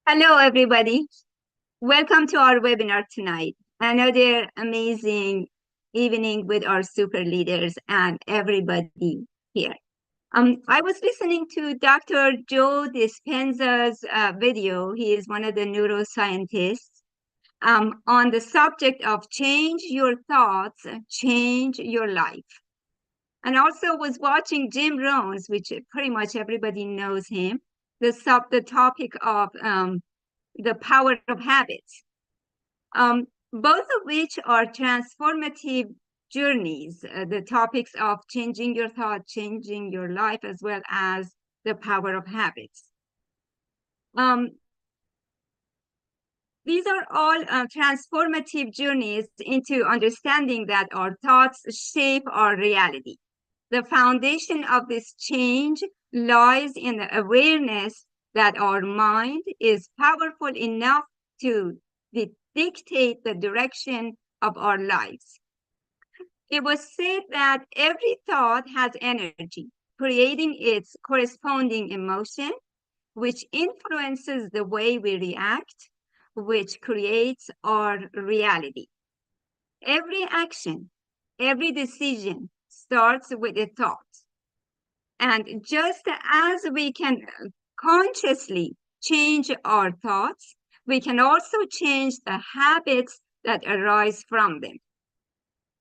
Hello, everybody. Welcome to our webinar tonight. Another amazing evening with our super leaders and everybody here. I was listening to Dr. Joe Dispenza's video. He is one of the neuroscientists on the subject of change your thoughts, change your life. And also was watching Jim Rohn's, which pretty much everybody knows him, the topic of the power of habits, both of which are transformative journeys, the topics of changing your thought, changing your life, as well as the power of habits. These are all transformative journeys into understanding that our thoughts shape our reality. The foundation of this change lies in the awareness that our mind is powerful enough to dictate the direction of our lives. It was said that every thought has energy, creating its corresponding emotion, which influences the way we react, which creates our reality. Every action, every decision starts with a thought. And just as we can consciously change our thoughts, we can also change the habits that arise from them.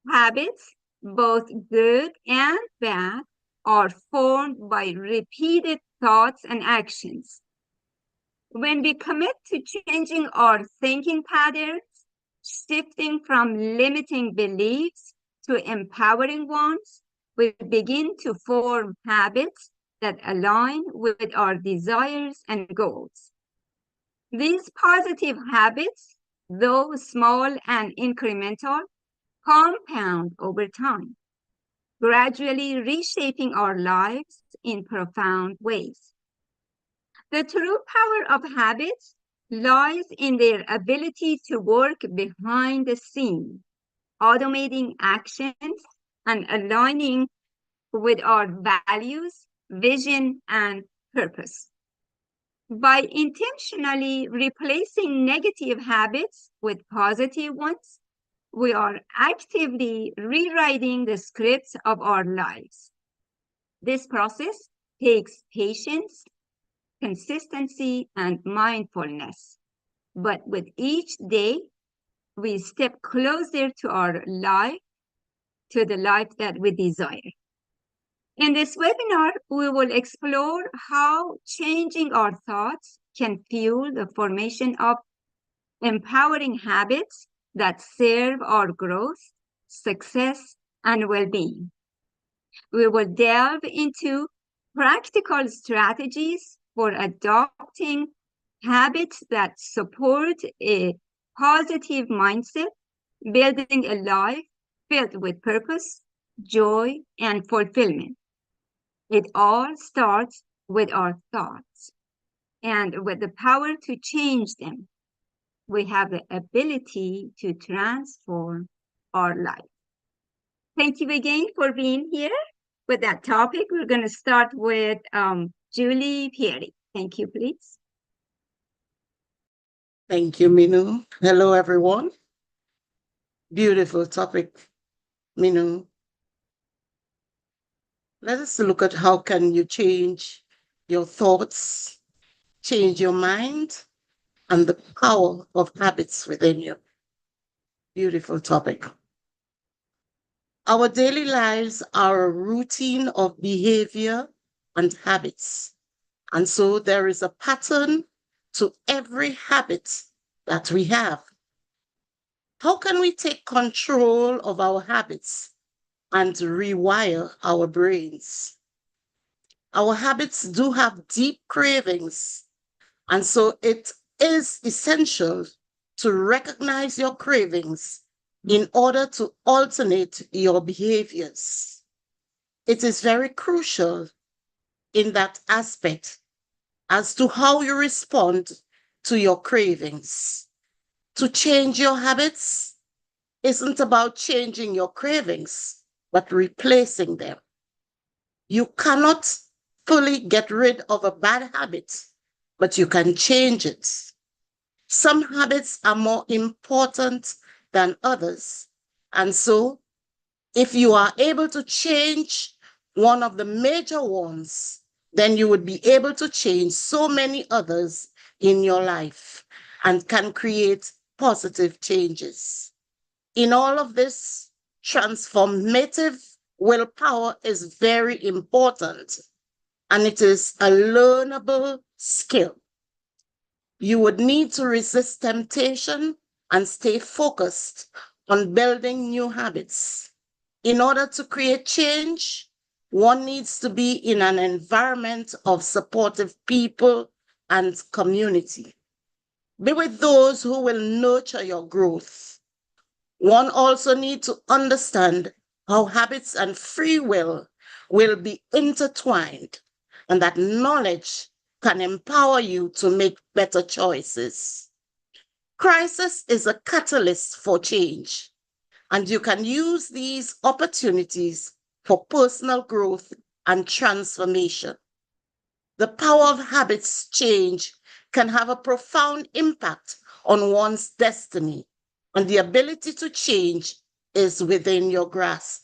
Habits, both good and bad, are formed by repeated thoughts and actions. When we commit to changing our thinking patterns, shifting from limiting beliefs to empowering ones, we begin to form habits that align with our desires and goals. These positive habits, though small and incremental, compound over time, gradually reshaping our lives in profound ways. The true power of habits lies in their ability to work behind the scenes, automating actions and aligning with our values, vision, and purpose. By intentionally replacing negative habits with positive ones, we are actively rewriting the scripts of our lives. This process takes patience, consistency, and mindfulness. But with each day, we step closer to our life, to the life that we desire. In this webinar, we will explore how changing our thoughts can fuel the formation of empowering habits that serve our growth, success, and well-being. We will delve into practical strategies for adopting habits that support a positive mindset, building a life filled with purpose, joy, and fulfillment. It all starts with our thoughts, and with the power to change them, we have the ability to transform our life. Thank you again for being here. With that topic, we're going to start with Julie Pieri. Thank you, please. Thank you, Minoo. Hello, everyone. Beautiful topic, Minoo. Let us look at how can you change your thoughts, change your mind, and the power of habits within you. Beautiful topic. Our daily lives are a routine of behavior and habits. And so there is a pattern to every habit that we have. How can we take control of our habits and rewire our brains? Our habits do have deep cravings, and so it is essential to recognize your cravings in order to alternate your behaviors. It is very crucial in that aspect as to how you respond to your cravings. To change your habits isn't about changing your cravings, but replacing them. You cannot fully get rid of a bad habit, but you can change it. Some habits are more important than others. And so, if you are able to change one of the major ones, then you would be able to change so many others in your life and can create positive changes. In all of this, transformative willpower is very important, and it is a learnable skill. You would need to resist temptation and stay focused on building new habits. In order to create change, one needs to be in an environment of supportive people and community. Be with those who will nurture your growth. One also needs to understand how habits and free will be intertwined, and that knowledge can empower you to make better choices. Crisis is a catalyst for change, and you can use these opportunities for personal growth and transformation. The power of habits change can have a profound impact on one's destiny, and the ability to change is within your grasp.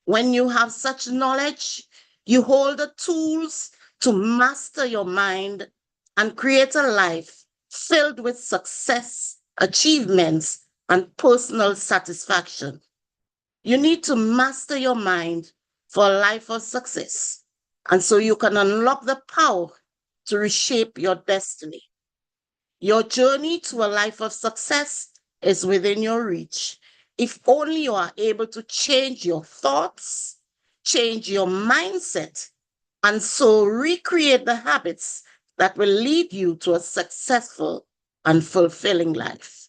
When you have such knowledge, you hold the tools to master your mind and create a life filled with success, achievements, and personal satisfaction. You need to master your mind for a life of success. And so you can unlock the power to reshape your destiny. Your journey to a life of success is within your reach. If only you are able to change your thoughts, change your mindset, and so recreate the habits that will lead you to a successful and fulfilling life.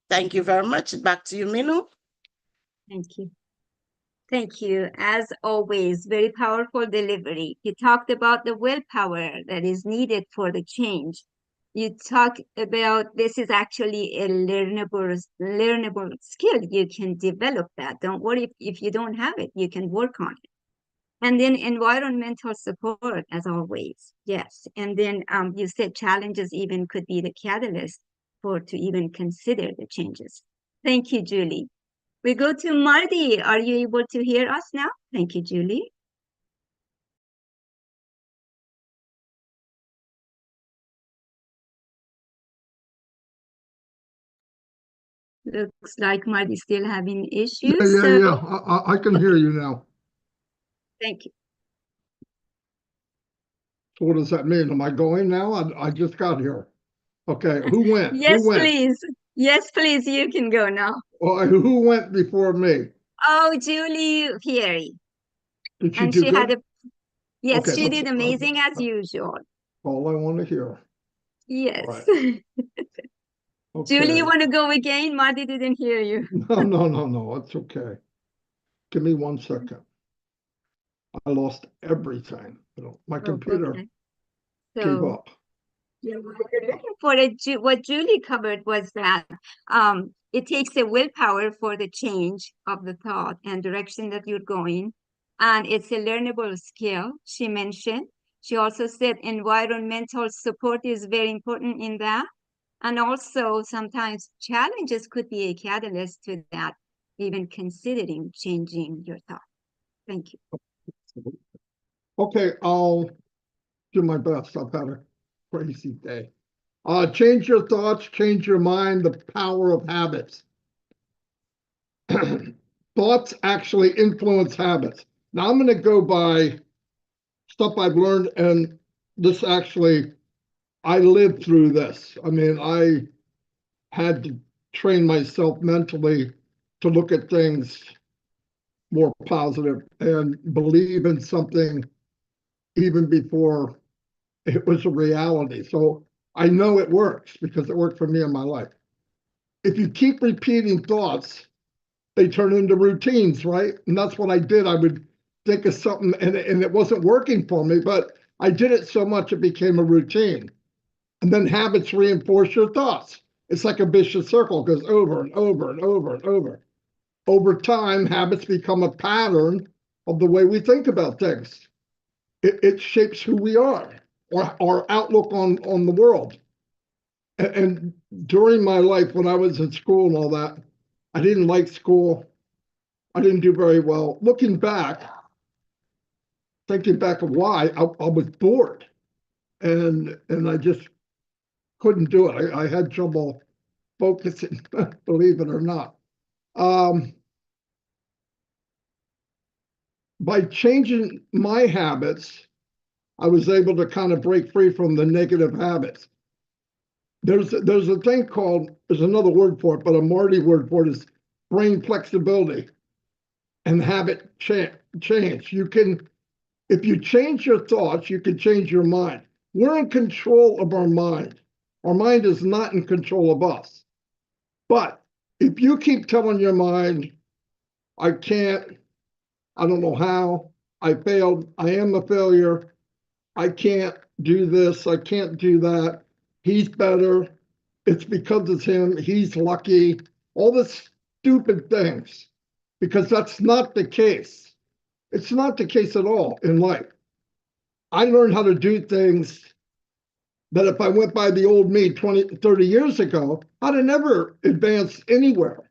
Thank you very much. Back to you, Minoo. Thank you. Thank you. As always, very powerful delivery. You talked about the willpower that is needed for the change. You talk about this is actually a learnable skill. You can develop that. Don't worry if you don't have it, you can work on it. And then environmental support, as always. Yes. And then you said challenges even could be the catalyst for to even consider the changes. Thank you, Julie. We go to Marty. Are you able to hear us now? Thank you, Julie. Looks like Marty's still having issues. Yeah. I can hear you now. Thank you. So what does that mean? Am I going now? I just got here. Okay, who went? Yes, Who went? please. Yes, please. You can go now. Who went before me? Oh, Julie Fieri. Did she And do she had good? yes, Okay, she did amazing as that's usual. all I want to hear. All Yes. right. Julie, you Okay. want to go again? Marty didn't hear you. No. It's okay. Give me 1 second. I lost everything. My computer Okay. gave So up. yeah, what you're looking for what Julie covered was that it takes a willpower for the change of the thought and direction that you're going, and it's a learnable skill. She mentioned. She also said environmental support is very important in that, and also sometimes challenges could be a catalyst to that, even considering changing your thought. Thank you. Okay, I'll do my best. I've had a crazy day. Change your thoughts, change your mind, the power of habits. Thoughts actually influence habits. Now I'm going to go by stuff I've learned, and this actually, I lived through this. I mean, I had to train myself mentally to look at things more positive and believe in something even before it was a reality. So I know it works because it worked for me in my life. If you keep repeating thoughts, they turn into routines, right? And that's what I did. I would think of something and it wasn't working for me, but I did it so much it became a routine. And then habits reinforce your thoughts. It's like a vicious circle, it goes over and over and over and over. Over time, habits become a pattern of the way we think about things. It shapes who we are, or our outlook on the world. And during my life, when I was in school and all that, I didn't like school. I didn't do very well. Looking back, thinking back of why, I was bored, and I just couldn't do it. I had trouble focusing, believe it or not. Um, by changing my habits, I was able to kind of break free from the negative habits. There's a thing called, there's another word for it, but a Marty word for it is brain flexibility and habit change. You can, if you change your thoughts, you can change your mind. We're in control of our mind. Our mind is not in control of us. But if you keep telling your mind, I can't, I don't know how, I failed, I am a failure, I can't do this, I can't do that, he's better, it's because it's him, he's lucky, all this stupid things, because that's not the case. It's not the case at all in life. I learned how to do things that if I went by the old me 20, 30 years ago, I'd have never advanced anywhere.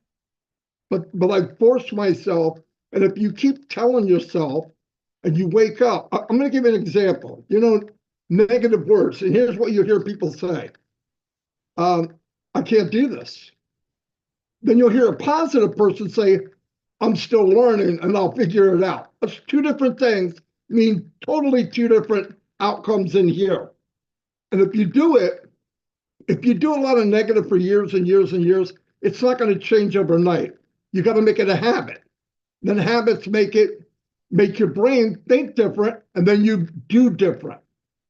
But I forced myself, and if you keep telling yourself and you wake up, I'm going to give you an example. You know, negative words, and here's what you hear people say. I can't do this. Then you'll hear a positive person say, I'm still learning and I'll figure it out. That's two different things, mean totally two different outcomes in here. And if you do it, if you do a lot of negative for years and years and years, it's not going to change overnight. You got to make it a habit. Then habits make your brain think different, and then you do different.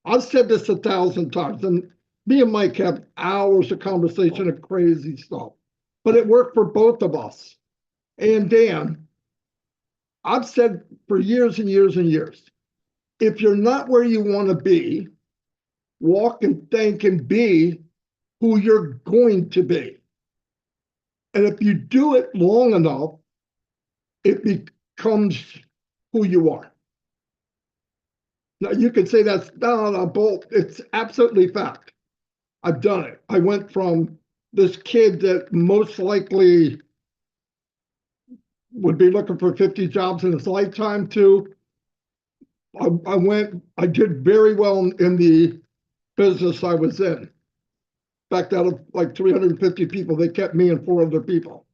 I've said this 1,000 times, and me and Mike have hours of conversation of crazy stuff, but it worked for both of us. And Dan, I've said for years and years and years, if you're not where you want to be, walk and think and be who you're going to be. And if you do it long enough, it becomes who you are. Now, you could say that's not a bolt. It's absolutely fact. I've done it. I went from this kid that most likely would be looking for 50 jobs in his lifetime to I did very well in the business I was in. In fact, out of like 350 people, they kept me and 4 other people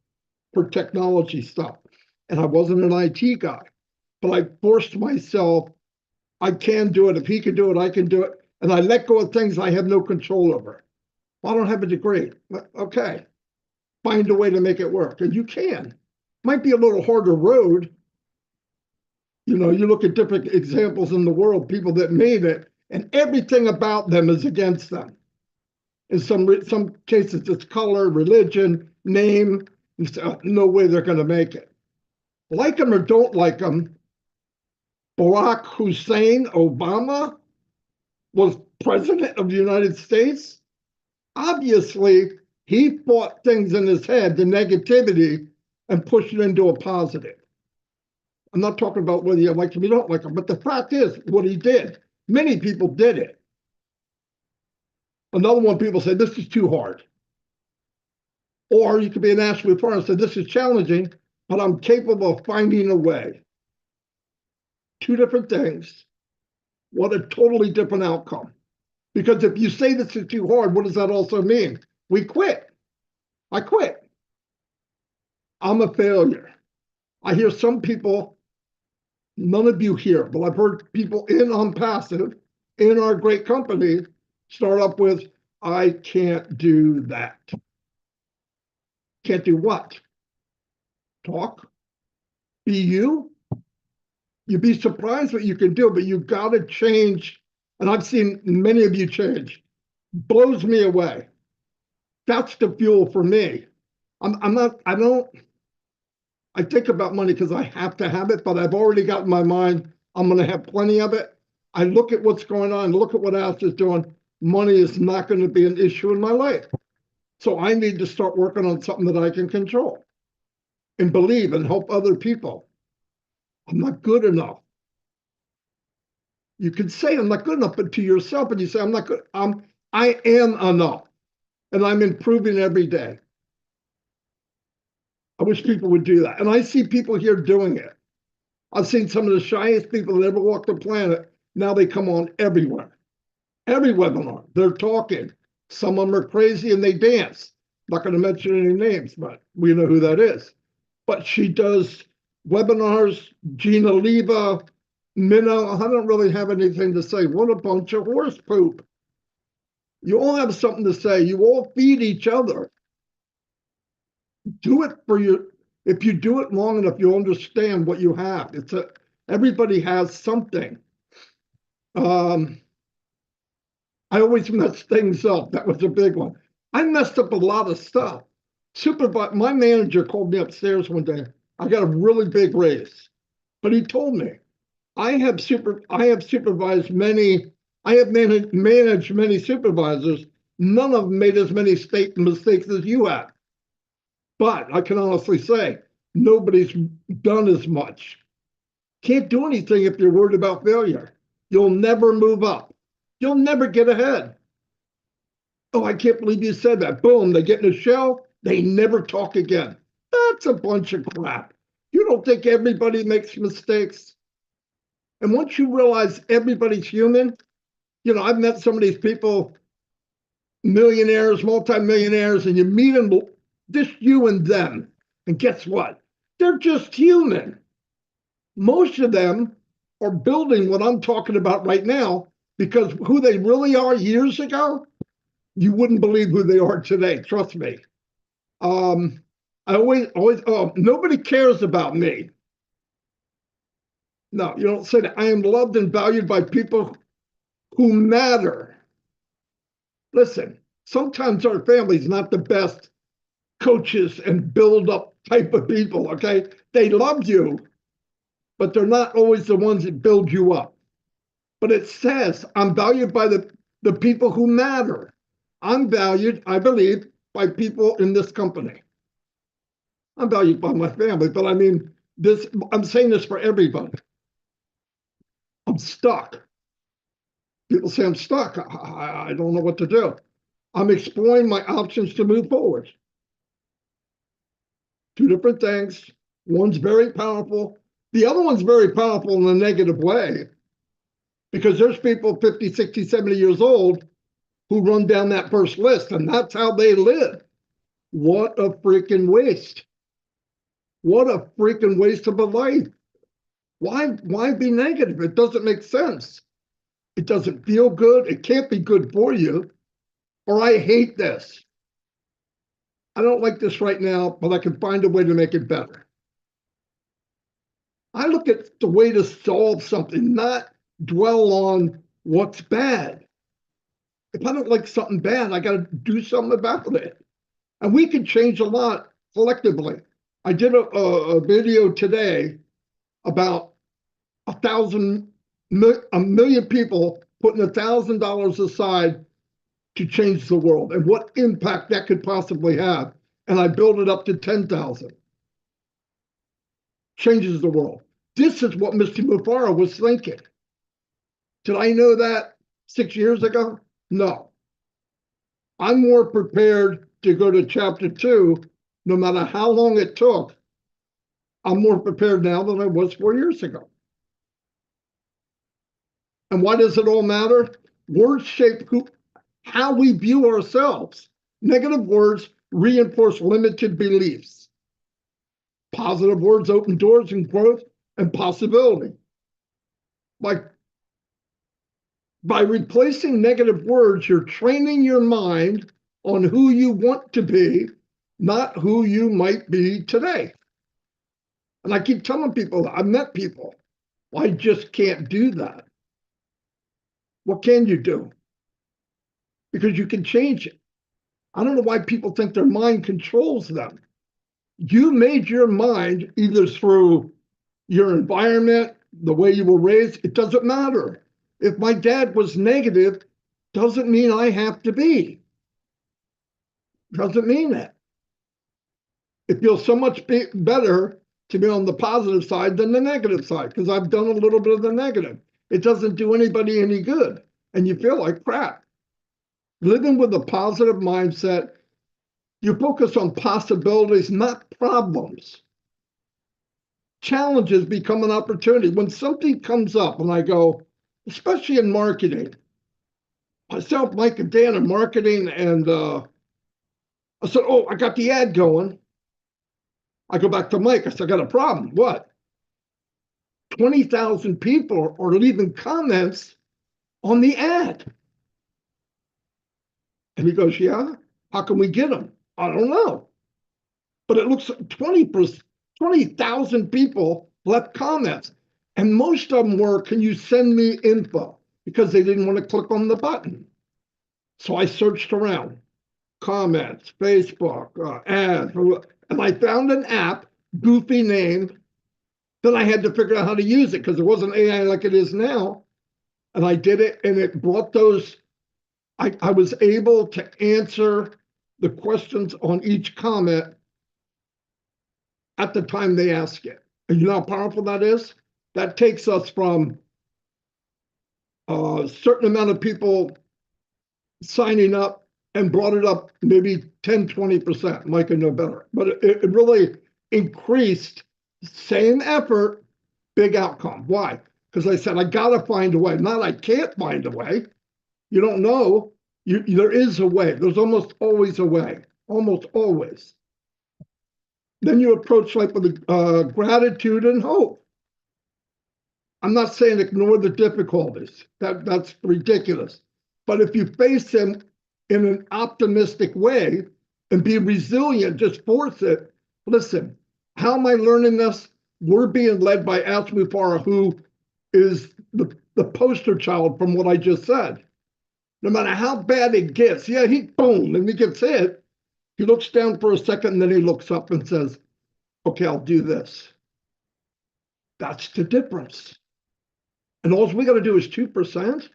for technology stuff. And I wasn't an IT guy, but I forced myself. I can do it. If he can do it, I can do it. And I let go of things I have no control over. Well, I don't have a degree. Okay. Find a way to make it work. And you can. Might be a little harder road. You know, you look at different examples in the world, people that made it, and everything about them is against them. In some cases, it's color, religion, name. No way they're going to make it. Like them or don't like them, Barack Hussein Obama was president of the United States. Obviously, he fought things in his head, the negativity, and pushed it into a positive. I'm not talking about whether you like him or you don't like him, but the fact is what he did. Many people did it. Another one, people say, this is too hard. Or you could be an Ashley Farr and say, this is challenging, but I'm capable of finding a way. Two different things. What a totally different outcome. Because if you say this is too hard, what does that also mean? We quit. I quit. I'm a failure. I hear some people, none of you here, but I've heard people in Passive, in our great company, start up with, I can't do that. Can't do what? Talk? Be you? You'd be surprised what you can do, but you've got to change. And I've seen many of you change. Blows me away. That's the fuel for me. I think about money because I have to have it, but I've already got in my mind, I'm going to have plenty of it. I look at what's going on, look at what Ash is doing. Money is not going to be an issue in my life. So I need to start working on something that I can control and believe and help other people. I'm not good enough. You can say I'm not good enough, but to yourself, and you say, I'm not good. I am enough. and I'm improving every day. I wish people would do that. And I see people here doing it. I've seen some of the shyest people that ever walked the planet. Now they come on everywhere. Every webinar, they're talking. Some of them are crazy and they dance. Not going to mention any names, but we know who that is. But she does webinars, Gina Leva, Minnow. I don't really have anything to say. What a bunch of horse poop. You all have something to say. You all feed each other. Do it for your, if you do it long enough, you'll understand what you have. Everybody has something. I always mess things up. That was a big one. I messed up a lot of stuff. My manager called me upstairs one day. I got a really big raise, but he told me, I have supervised many, I have managed many supervisors. None of them made as many mistakes as you have. But I can honestly say, nobody's done as much. Can't do anything if you're worried about failure. You'll never move up. You'll never get ahead. Oh, I can't believe you said that. Boom, they get in a shell, they never talk again. That's a bunch of crap. You don't think everybody makes mistakes? And once you realize everybody's human, I've met some of these people, millionaires, multimillionaires, and you meet them, just you and them. And guess what? They're just human. Most of them are building what I'm talking about right now because who they really are years ago, you wouldn't believe who they are today. Trust me. I always, nobody cares about me. No, you don't say that. I am loved and valued by people who matter. Listen, sometimes our family's not the best coaches and build up type of people, okay? They love you, but they're not always the ones that build you up. But it says, I'm valued by the people who matter. I'm valued, I believe, by people in this company. I'm valued by my family, but I mean, I'm saying this for everybody. I'm stuck. People say I'm stuck. I don't know what to do. I'm exploring my options to move forward. Two different things. One's very powerful. The other one's very powerful in a negative way because there's people 50, 60, 70 years old who run down that first list, and that's how they live. What a freaking waste. What a freaking waste of a life. Why be negative? It doesn't make sense. It doesn't feel good. It can't be good for you. Or I hate this. I don't like this right now, but I can find a way to make it better. I look at the way to solve something, not dwell on what's bad. If I don't like something bad, I got to do something about it. And we can change a lot collectively. I did a video today about a million people putting $1,000 aside to change the world and what impact that could possibly have. And I built it up to 10,000. Changes the world. This is what Mr. Mufara was thinking. Did I know that 6 years ago? No. I'm more prepared to go to chapter 2, no matter how long it took. I'm more prepared now than I was 4 years ago. And why does it all matter? Words shape how we view ourselves. Negative words reinforce limited beliefs. Positive words open doors and growth and possibility. By replacing negative words, you're training your mind on who you want to be, not who you might be today. And I keep telling people that I've met people, I just can't do that. What can you do? Because you can change it. I don't know why people think their mind controls them. You made your mind either through your environment, the way you were raised, it doesn't matter. If my dad was negative, doesn't mean I have to be. Doesn't mean that. It feels so much better to be on the positive side than the negative side because I've done a little bit of the negative. It doesn't do anybody any good and you feel like crap. living with a positive mindset, you focus on possibilities, not problems. Challenges become an opportunity. When something comes up and I go, especially in marketing, myself, Mike, and Dan in marketing, and I said, oh, I got the ad going. I go back to Mike. I said, I got a problem. What? 20,000 people are leaving comments on the ad. And he goes, yeah, how can we get them? I don't know. But it looks like 20,000 people left comments. And most of them were, can you send me info? Because they didn't want to click on the button. So I searched around, comments, Facebook, ads, and I found an app, goofy name. Then I had to figure out how to use it because it wasn't AI like it is now. And I did it, and it brought those. I was able to answer the questions on each comment at the time they ask it. And you know how powerful that is? That takes us from a certain amount of people signing up and brought it up maybe 10, 20%. Mike can know better. But it really increased, same effort, big outcome. Why? Because I said, I got to find a way. Not I can't find a way. You don't know. There is a way. There's almost always a way. Almost always. Then you approach life with gratitude and hope. I'm not saying ignore the difficulties. That's ridiculous. But if you face them in an optimistic way and be resilient, just force it. Listen, how am I learning this? We're being led by Al Mufara, who is the poster child from what I just said. No matter how bad it gets, yeah, boom, and he gets hit. He looks down for a second, and then he looks up and says, okay, I'll do this. That's the difference. And all we got to do is 2%.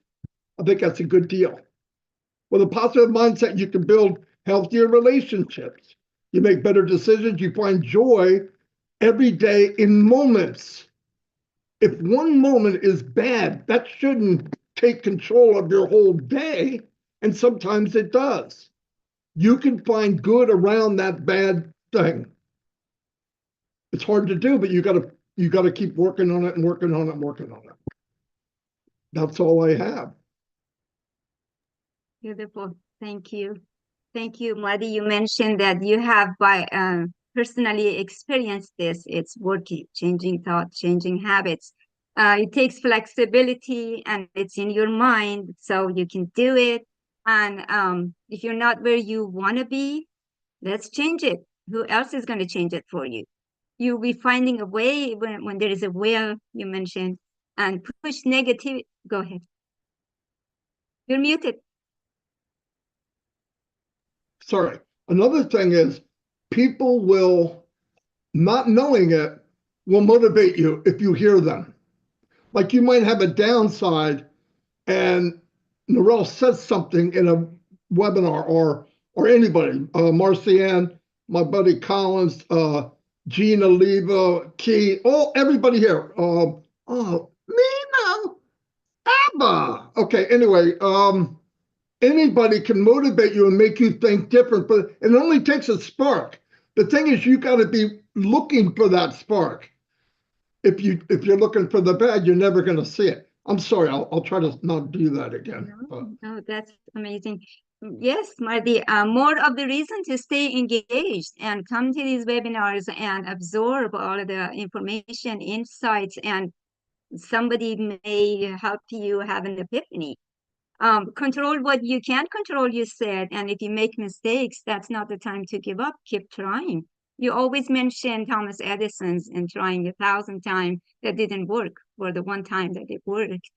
I think that's a good deal. With a positive mindset, you can build healthier relationships. You make better decisions. You find joy every day in moments. If one moment is bad, that shouldn't take control of your whole day. And sometimes it does. You can find good around that bad thing. It's hard to do, but you gotta keep working on it and working on it and working on it. That's all I have. Beautiful. Thank you. Thank you, Marty. You mentioned that you have personally experienced this. It's working, changing thought, changing habits. It takes flexibility and it's in your mind, so you can do it. And if you're not where you want to be, let's change it. Who else is going to change it for you? You'll be finding a way when there is a will, you mentioned, and push negative. Go ahead. You're muted. Sorry. Another thing is people will, not knowing it, will motivate you if you hear them. Like you might have a downside and Narelle says something in a webinar or anybody, Marcianne, my buddy Collins, Gina Leva, Key, everybody here. Mina, Abba. Okay, anyway, anybody can motivate you and make you think different, but it only takes a spark. The thing is, you got to be looking for that spark. If you're looking for the bad, you're never going to see it. I'm sorry. I'll try to not do that again. No, that's amazing. Yes, Marty, more of the reason to stay engaged and come to these webinars and absorb all of the information, insights, and somebody may help you have an epiphany. Control what you can control, you said, and if you make mistakes, that's not the time to give up. Keep trying. You always mention Thomas Edison's and trying 1,000 times that didn't work for the one time that it worked.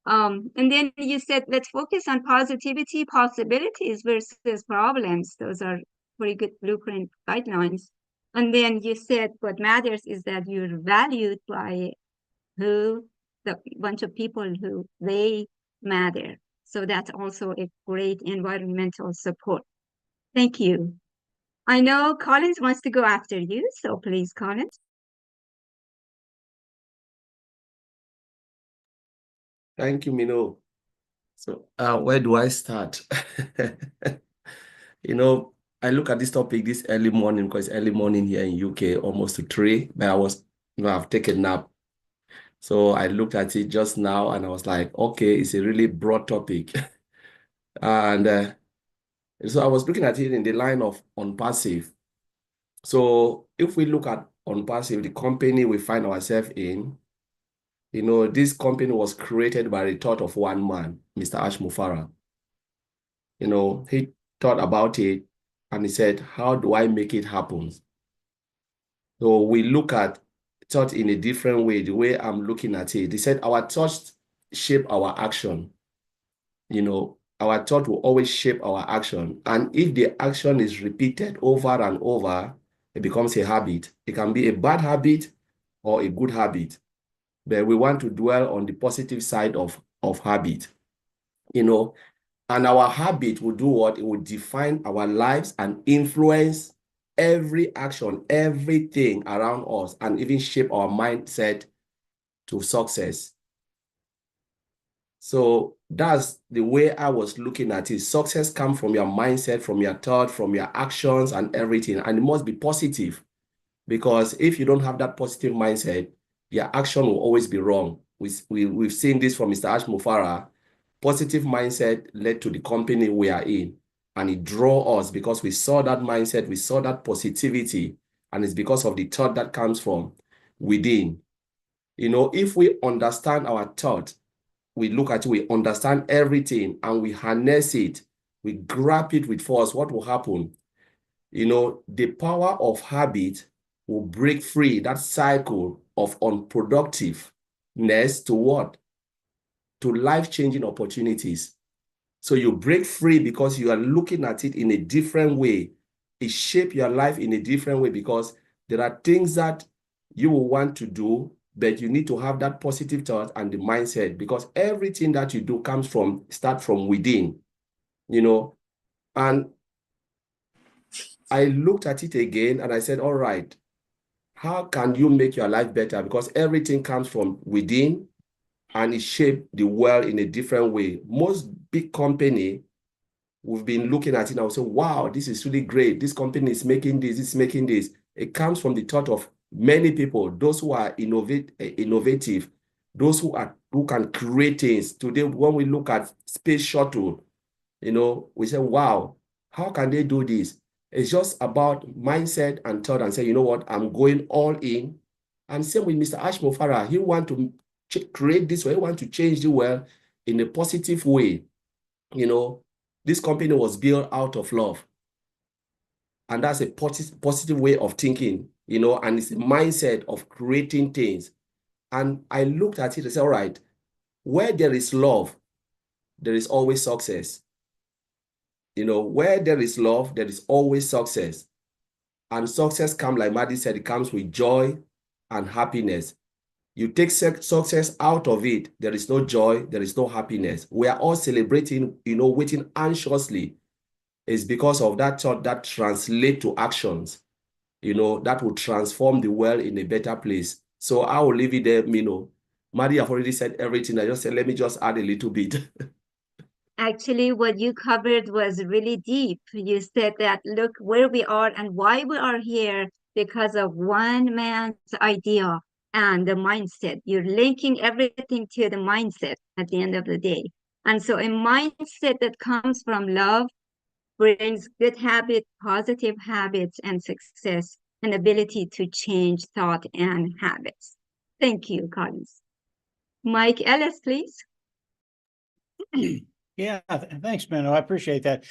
And then you said, let's focus on positivity, possibilities versus problems. Those are pretty good blueprint guidelines. And then you said, what matters is that you're valued by the bunch of people who they matter. So that's also a great environmental support. Thank you. I know Collins wants to go after you, so please, Collins. Thank you, Minoo. So, where do I start? You know, I look at this topic this early morning because it's early morning here in UK, almost to 3, but I've taken a nap. So I looked at it just now and I was like, okay, it's a really broad topic. And so I was looking at it in the line of unpassive. So if we look at unpassive, the company we find ourselves in, this company was created by the thought of one man, Mr. Ash Mufara. He thought about it and he said, how do I make it happen? So we look at thought in a different way, the way I'm looking at it. He said, our thoughts shape our action. Our thought will always shape our action. And if the action is repeated over and over, it becomes a habit. It can be a bad habit or a good habit. But we want to dwell on the positive side of habit. And our habit will do what? It will define our lives and influence every action, everything around us, and even shape our mindset to success. So that's the way I was looking at it. Success comes from your mindset, from your thought, from your actions and everything. And it must be positive, because if you don't have that positive mindset, your action will always be wrong. We've seen this from Mr. Ash Mufara. Positive mindset led to the company we are in, and it drew us because we saw that mindset, we saw that positivity, and it's because of the thought that comes from within. If we understand our thought, we look at it, we understand everything, and we harness it, we grab it with force, what will happen? The power of habit will break free that cycle of unproductiveness to what? To life-changing opportunities. So you break free because you are looking at it in a different way. It shapes your life in a different way because there are things that you will want to do, but you need to have that positive thought and the mindset, because everything that you do start from within, And I looked at it again and I said, all right, how can you make your life better? Because everything comes from within and it shapes the world in a different way. Most big company, we've been looking at it and we say, wow, this is really great. This company is making this, it's making this. It comes from the thought of many people, those who are innovative, those who can create things. Today, when we look at space shuttle, we say, wow, how can they do this? It's just about mindset and thought and say, you know what, I'm going all in. And same with Mr. Ash Mofara, he want to create this way, he want to change the world in a positive way. This company was built out of love. And that's a positive way of thinking, and it's a mindset of creating things. And I looked at it and said, all right, where there is love, there is always success. Where there is love, there is always success. And success comes, like Maddie said, it comes with joy and happiness. You take success out of it, there is no joy, there is no happiness. We are all celebrating, waiting anxiously. It's because of that thought that translate to actions, that will transform the world in a better place. So I will leave it there, Maddie have already said everything. I just said, let me just add a little bit. Actually, what you covered was really deep. You said that look where we are and why we are here because of one man's idea and the mindset. You're linking everything to the mindset at the end of the day. And so a mindset that comes from love brings good habits, positive habits, and success, and ability to change thought and habits. Thank you, Collins. Mike Ellis, please. Yeah, thanks, Minoo. I appreciate that.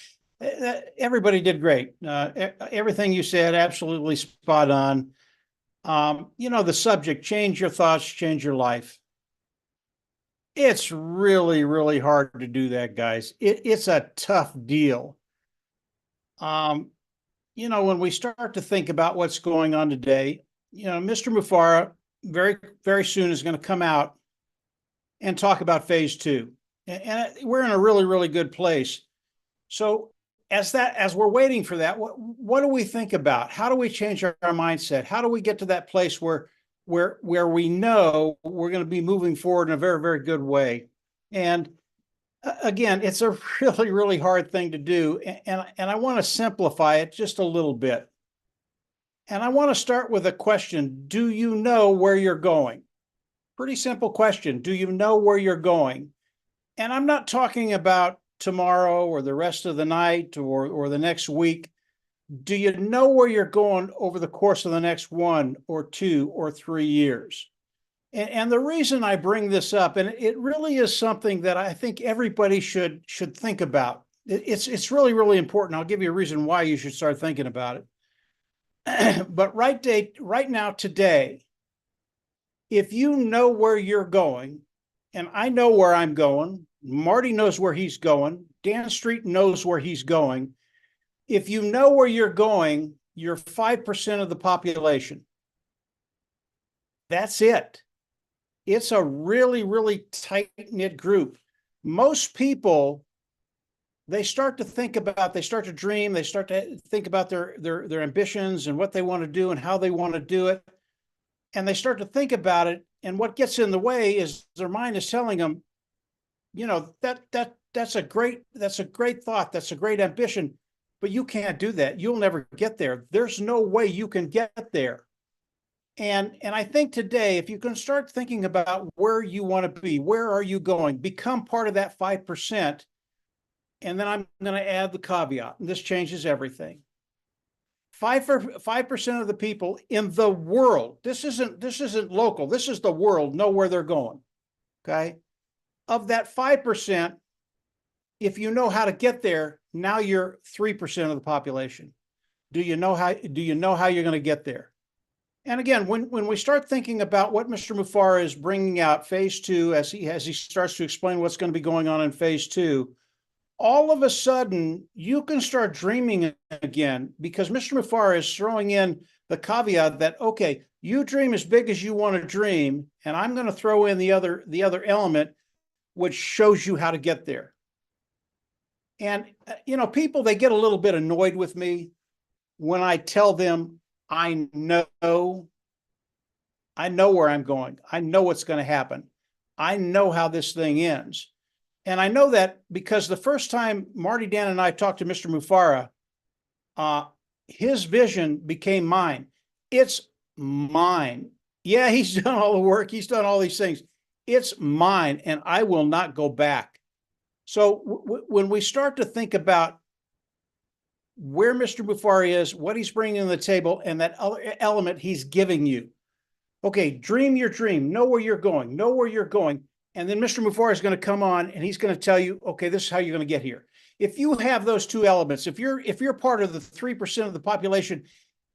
Everybody did great. Everything you said, absolutely spot on. The subject, change your thoughts, change your life. It's really, really hard to do that, guys. It's a tough deal. When we start to think about what's going on today, Mr. Mufara very, very soon is going to come out and talk about phase 2. And we're in a really, really good place. So as we're waiting for that, what do we think about? How do we change our mindset? How do we get to that place where we know we're going to be moving forward in a very, very good way? And Again, it's a really, really hard thing to do. And I want to simplify it just a little bit. And I want to start with a question. Do you know where you're going? Pretty simple question. Do you know where you're going? And I'm not talking about tomorrow or the rest of the night or the next week. Do you know where you're going over the course of the next 1 or 2 or 3 years? And the reason I bring this up, and it really is something that I think everybody should think about. It's really, really important. I'll give you a reason why you should start thinking about it. But right now, today, if you know where you're going, and I know where I'm going, Marty knows where he's going, Dan Street knows where he's going. If you know where you're going, you're 5% of the population. That's it. It's a really, really tight-knit group. Most people, they start to dream, they start to think about their ambitions and what they want to do and how they want to do it. And they start to think about it. And what gets in the way is their mind is telling them, that's a great thought. That's a great ambition, but you can't do that. You'll never get there. There's no way you can get there. And I think today, if you can start thinking about where you want to be, where are you going, become part of that 5%. And then I'm going to add the caveat, and this changes everything. 5% of the people in the world, this isn't local, this is the world, know where they're going. Okay. Of that 5%, if you know how to get there, now you're 3% of the population. Do you know how you're going to get there? And again, when we start thinking about what Mr. Mufareh is bringing out, phase 2, as he starts to explain what's going to be going on in phase 2, all of a sudden you can start dreaming again, because Mr. Mufareh is throwing in the caveat that, okay, you dream as big as you want to dream, and I'm going to throw in the other element, which shows you how to get there. And people, they get a little bit annoyed with me when I tell them I know where I'm going. I know what's going to happen. I know how this thing ends. And I know that because the first time Marty, Dan, and I talked to Mr. Mufareh, his vision became mine. It's mine. Yeah, he's done all the work. He's done all these things. It's mine, and I will not go back. So when we start to think about where Mr. Mufareh is, what he's bringing to the table, and that other element he's giving you. Okay, dream your dream. Know where you're going. Know where you're going. And then Mr. Mufareh is going to come on and he's going to tell you, okay, this is how you're going to get here. If you have those two elements, if you're part of the 3% of the population,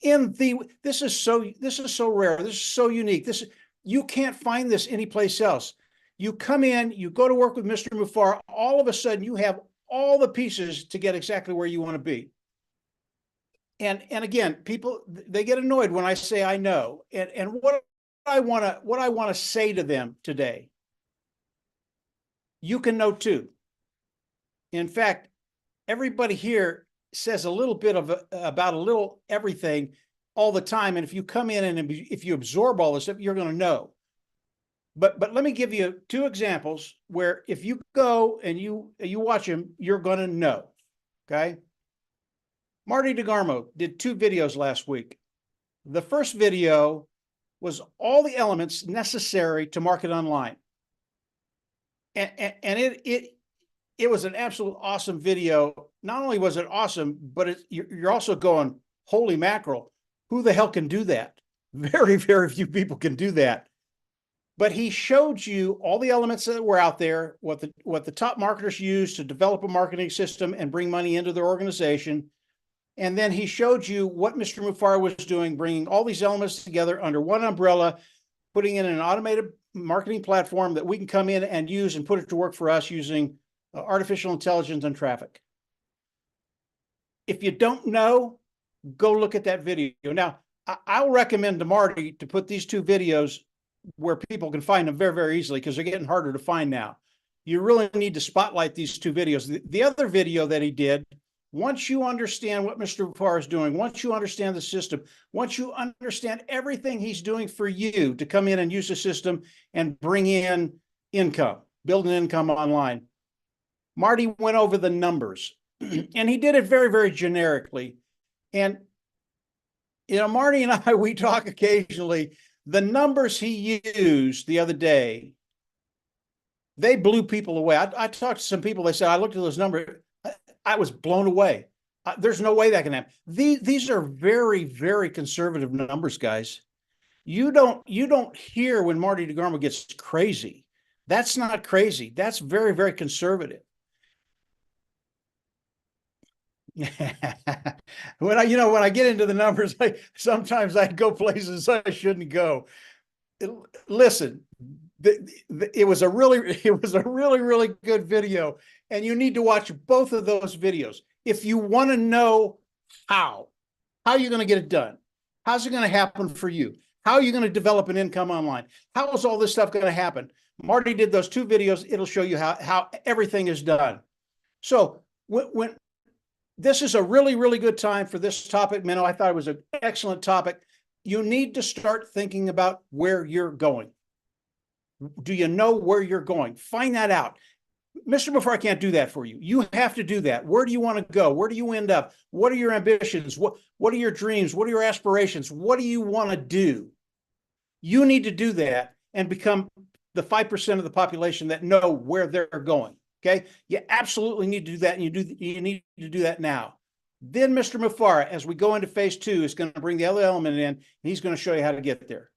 this is so rare. This is so unique. You can't find this anyplace else. You come in, you go to work with Mr. Mufareh, all of a sudden you have all the pieces to get exactly where you want to be. And again, people, they get annoyed when I say I know. And what I want to say to them today, you can know too. In fact, everybody here says a little bit about a little everything all the time. And if you come in and if you absorb all this stuff, you're going to know. But let me give you 2 examples where if you go and you watch them, you're going to know. Okay. Marty DeGarmo did 2 videos last week. The first video was all the elements necessary to market online. And it was an absolute awesome video. Not only was it awesome, but you're also going, holy mackerel, who the hell can do that? Very, very few people can do that. But he showed you all the elements that were out there, what the top marketers use to develop a marketing system and bring money into their organization. And then he showed you what Mr. Mufareh was doing, bringing all these elements together under one umbrella, putting in an automated marketing platform that we can come in and use and put it to work for us using artificial intelligence and traffic. If you don't know, go look at that video. Now, I'll recommend to Marty to put these 2 videos where people can find them very, very easily, because they're getting harder to find now. You really need to spotlight these 2 videos. The other video that he did, once you understand what Mr. Mufareh is doing, once you understand the system, once you understand everything he's doing for you to come in and use the system and bring in income, build an income online, Marty went over the numbers and he did it very, very generically. And, you know, Marty and I, we talk occasionally. The numbers he used the other day, they blew people away. I talked to some people, they said, I looked at those numbers, I was blown away. There's no way that can happen. These are very, very conservative numbers, guys. You don't hear when Marty DeGarmo gets crazy. That's not crazy. That's very, very conservative. When I get into the numbers, sometimes I go places I shouldn't go. Listen, it was a really good video, and you need to watch both of those videos if you want to know how you're going to get it done. How's it going to happen for you? How are you going to develop an income online? How is all this stuff going to happen? Marty did those 2 videos. It'll show you how everything is done. So when this is a really, really good time for this topic, Minnow. I thought it was an excellent topic. You need to start thinking about where you're going. Do you know where you're going? Find that out. Mr. Before, I can't do that for you. You have to do that. Where do you want to go? Where do you end up? What are your ambitions? What are your dreams? What are your aspirations? What do you want to do? You need to do that and become the 5% of the population that know where they're going. Okay. You absolutely need to do that. And you need to do that now. Then Mr. Mufara, as we go into phase 2, is going to bring the other element in, and he's going to show you how to get there.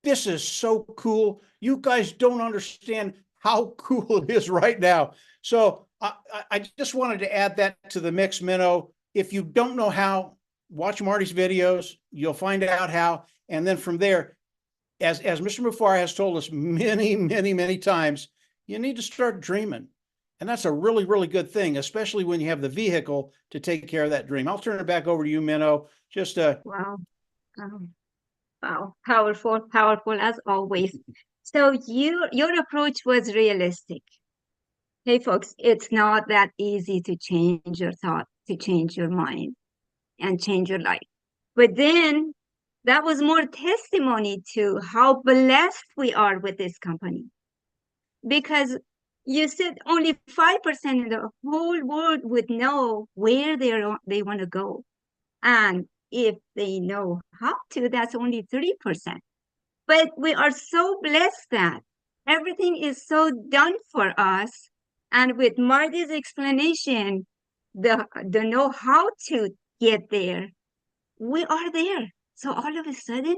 This is so cool. You guys don't understand how cool it is right now. So I just wanted to add that to the mix, Minnow. If you don't know how, watch Marty's videos. You'll find out how. And then from there, as Mr. Mufara has told us many, many, many times, you need to start dreaming. And that's a really, really good thing, especially when you have the vehicle to take care of that dream. I'll turn it back over to you, Minnow. Just Wow. Wow. Powerful, powerful as always. So your approach was realistic. Hey, folks, it's not that easy to change your thought, to change your mind, and change your life. But then that was more testimony to how blessed we are with this company. Because you said only 5% of the whole world would know where they want to go. And if they know how to, that's only 3%. But we are so blessed that everything is so done for us. And with Marty's explanation, the know how to get there, we are there. So all of a sudden,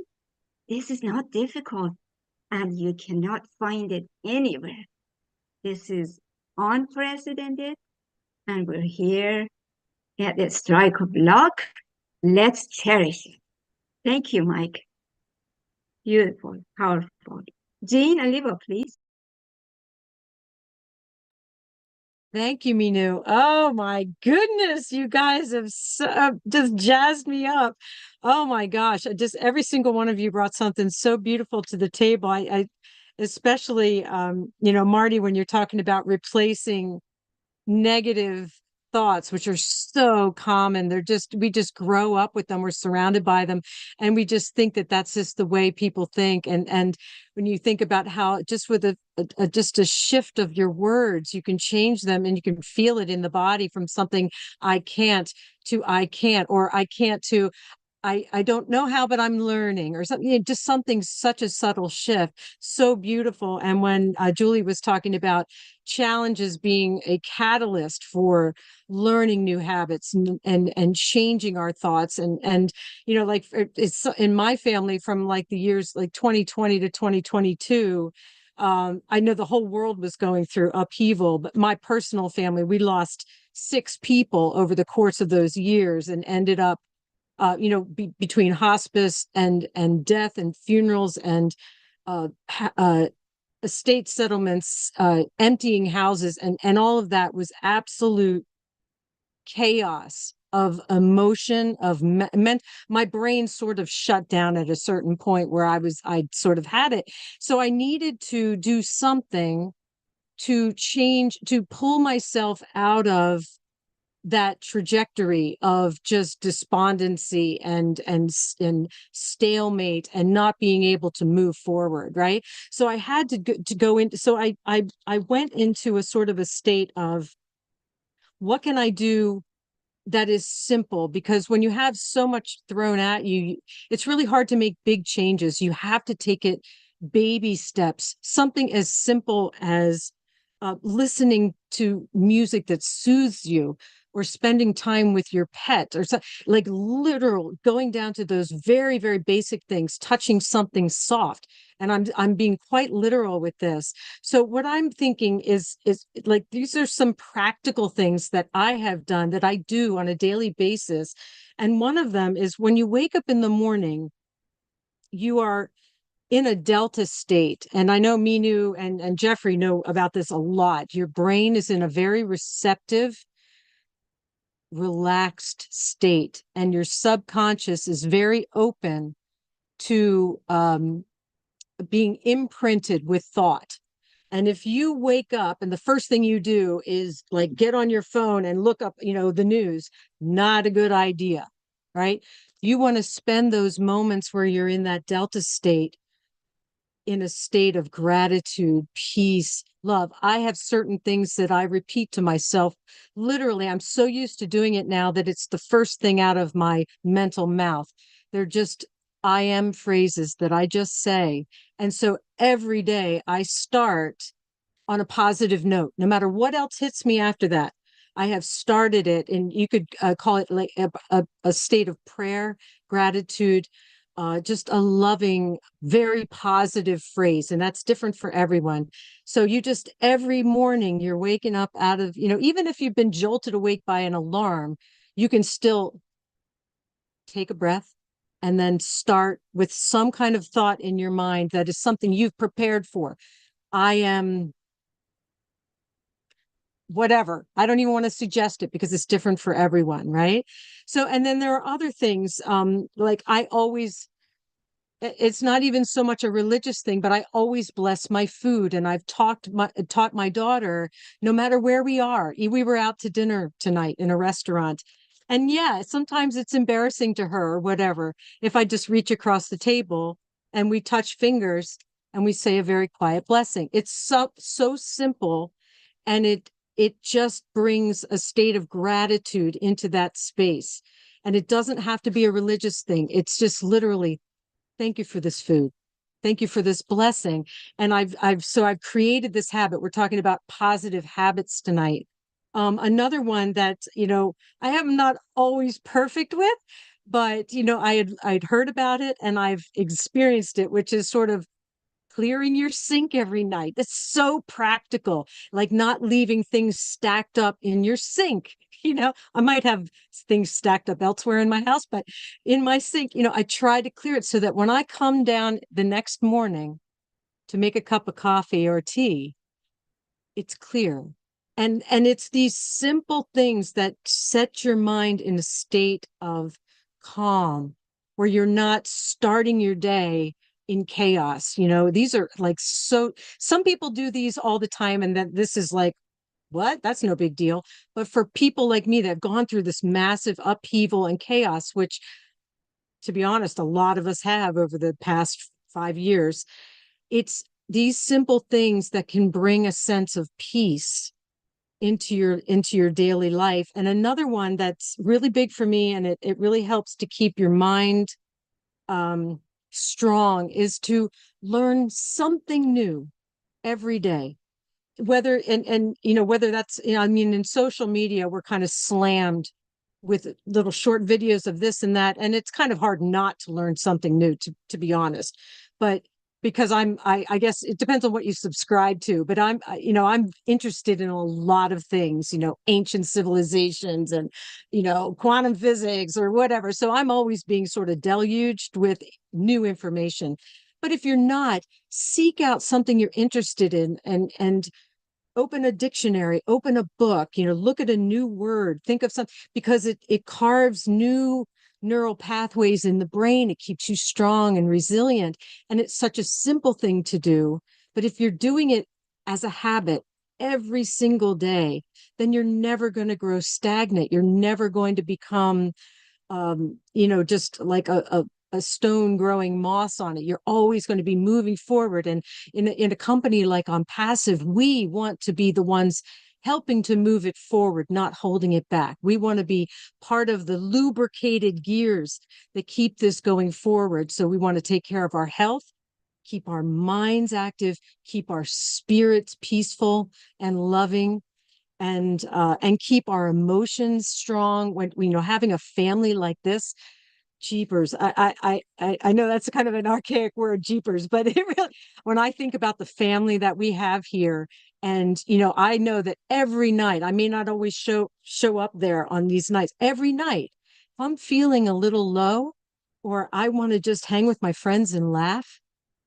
this is not difficult and you cannot find it anywhere. This is unprecedented and we're here at the strike of luck. Let's cherish it. Thank you, Mike. Beautiful, powerful. Jean, Oliva, please. Thank you, Minu. Oh my goodness, you guys have just jazzed me up. Oh my gosh, just every single one of you brought something so beautiful to the table. I especially, Marty, when you're talking about replacing negative thoughts, which are so common. We just grow up with them. We're surrounded by them. And we just think that that's just the way people think. And when you think about how just with just a shift of your words, you can change them and you can feel it in the body from something I can't to I can't, or I can't to I don't know how, but I'm learning, or something, just something, such a subtle shift, so beautiful. And when Julie was talking about challenges being a catalyst for learning new habits and changing our thoughts, and like it's in my family from like the years like 2020 to 2022. I know the whole world was going through upheaval, but my personal family, we lost 6 people over the course of those years and ended up between hospice and death and funerals and estate settlements, emptying houses, and all of that was absolute chaos of emotion, of my brain sort of shut down at a certain point where I sort of had it. So I needed to do something to change, to pull myself out of that trajectory of just despondency and stalemate and not being able to move forward, right? So I had to go into, so I went into a sort of a state of, what can I do that is simple? Because when you have so much thrown at you, it's really hard to make big changes. You have to take it baby steps, something as simple as listening to music that soothes you, or spending time with your pet, or so, like literal going down to those very, very basic things, touching something soft. And I'm being quite literal with this. So what I'm thinking is like, these are some practical things that I have done, that I do on a daily basis. And one of them is, when you wake up in the morning, you are in a delta state. And I know Minu and Jeffrey know about this a lot. Your brain is in a very receptive, relaxed state, and your subconscious is very open to being imprinted with thought. And if you wake up and the first thing you do is like get on your phone and look up, the news, not a good idea, right? You want to spend those moments where you're in that delta state, in a state of gratitude, peace, love. I have certain things that I repeat to myself. Literally, I'm so used to doing it now that it's the first thing out of my mental mouth. They're just I am phrases that I just say. And so every day I start on a positive note, no matter what else hits me after that. I have started it, and you could call it like a state of prayer, gratitude, just a loving, very positive phrase. And that's different for everyone. So you just, every morning you're waking up out of, even if you've been jolted awake by an alarm, you can still take a breath and then start with some kind of thought in your mind that is something you've prepared for. I am whatever. I don't even want to suggest it because it's different for everyone, right? So, and then there are other things, like I always, it's not even so much a religious thing, but I always bless my food. And I've taught my daughter, no matter where we are. We were out to dinner tonight in a restaurant. And yeah, sometimes it's embarrassing to her or whatever, if I just reach across the table and we touch fingers and we say a very quiet blessing. It's so simple, and it just brings a state of gratitude into that space. And it doesn't have to be a religious thing. It's just literally, thank you for this food. Thank you for this blessing. And I've created this habit. We're talking about positive habits tonight. Another one that, I am not always perfect with, but, I'd heard about it and I've experienced it, which is sort of clearing your sink every night. That's so practical, like not leaving things stacked up in your sink. I might have things stacked up elsewhere in my house, but in my sink, I try to clear it so that when I come down the next morning to make a cup of coffee or tea, it's clear. And it's these simple things that set your mind in a state of calm, where you're not starting your day in chaos. These are like, so some people do these all the time, and then this is like, what? That's no big deal. But for people like me that have gone through this massive upheaval and chaos, which, to be honest, a lot of us have over the past 5 years, it's these simple things that can bring a sense of peace into your daily life. And another one that's really big for me, and it really helps to keep your mind strong, is to learn something new every day. Whether whether that's, I mean, in social media, we're kind of slammed with little short videos of this and that, and it's kind of hard not to learn something new, to be honest. But because I guess it depends on what you subscribe to, but I'm interested in a lot of things, ancient civilizations and, quantum physics or whatever. So I'm always being sort of deluged with new information. But if you're not, seek out something you're interested in, and open a dictionary, open a book, look at a new word, think of something, because it carves new neural pathways in the brain. It keeps you strong and resilient. And it's such a simple thing to do. But if you're doing it as a habit every single day, then you're never going to grow stagnant. You're never going to become, just like a stone growing moss on it. You're always going to be moving forward. And in a company like On Passive, we want to be the ones helping to move it forward, not holding it back. We want to be part of the lubricated gears that keep this going forward. So we want to take care of our health, keep our minds active, keep our spirits peaceful and loving, and keep our emotions strong. When having a family like this, jeepers, I know that's kind of an archaic word, jeepers, but it really, when I think about the family that we have here, and I know that every night, I may not always show up there on these nights, every night, if I'm feeling a little low, or I want to just hang with my friends and laugh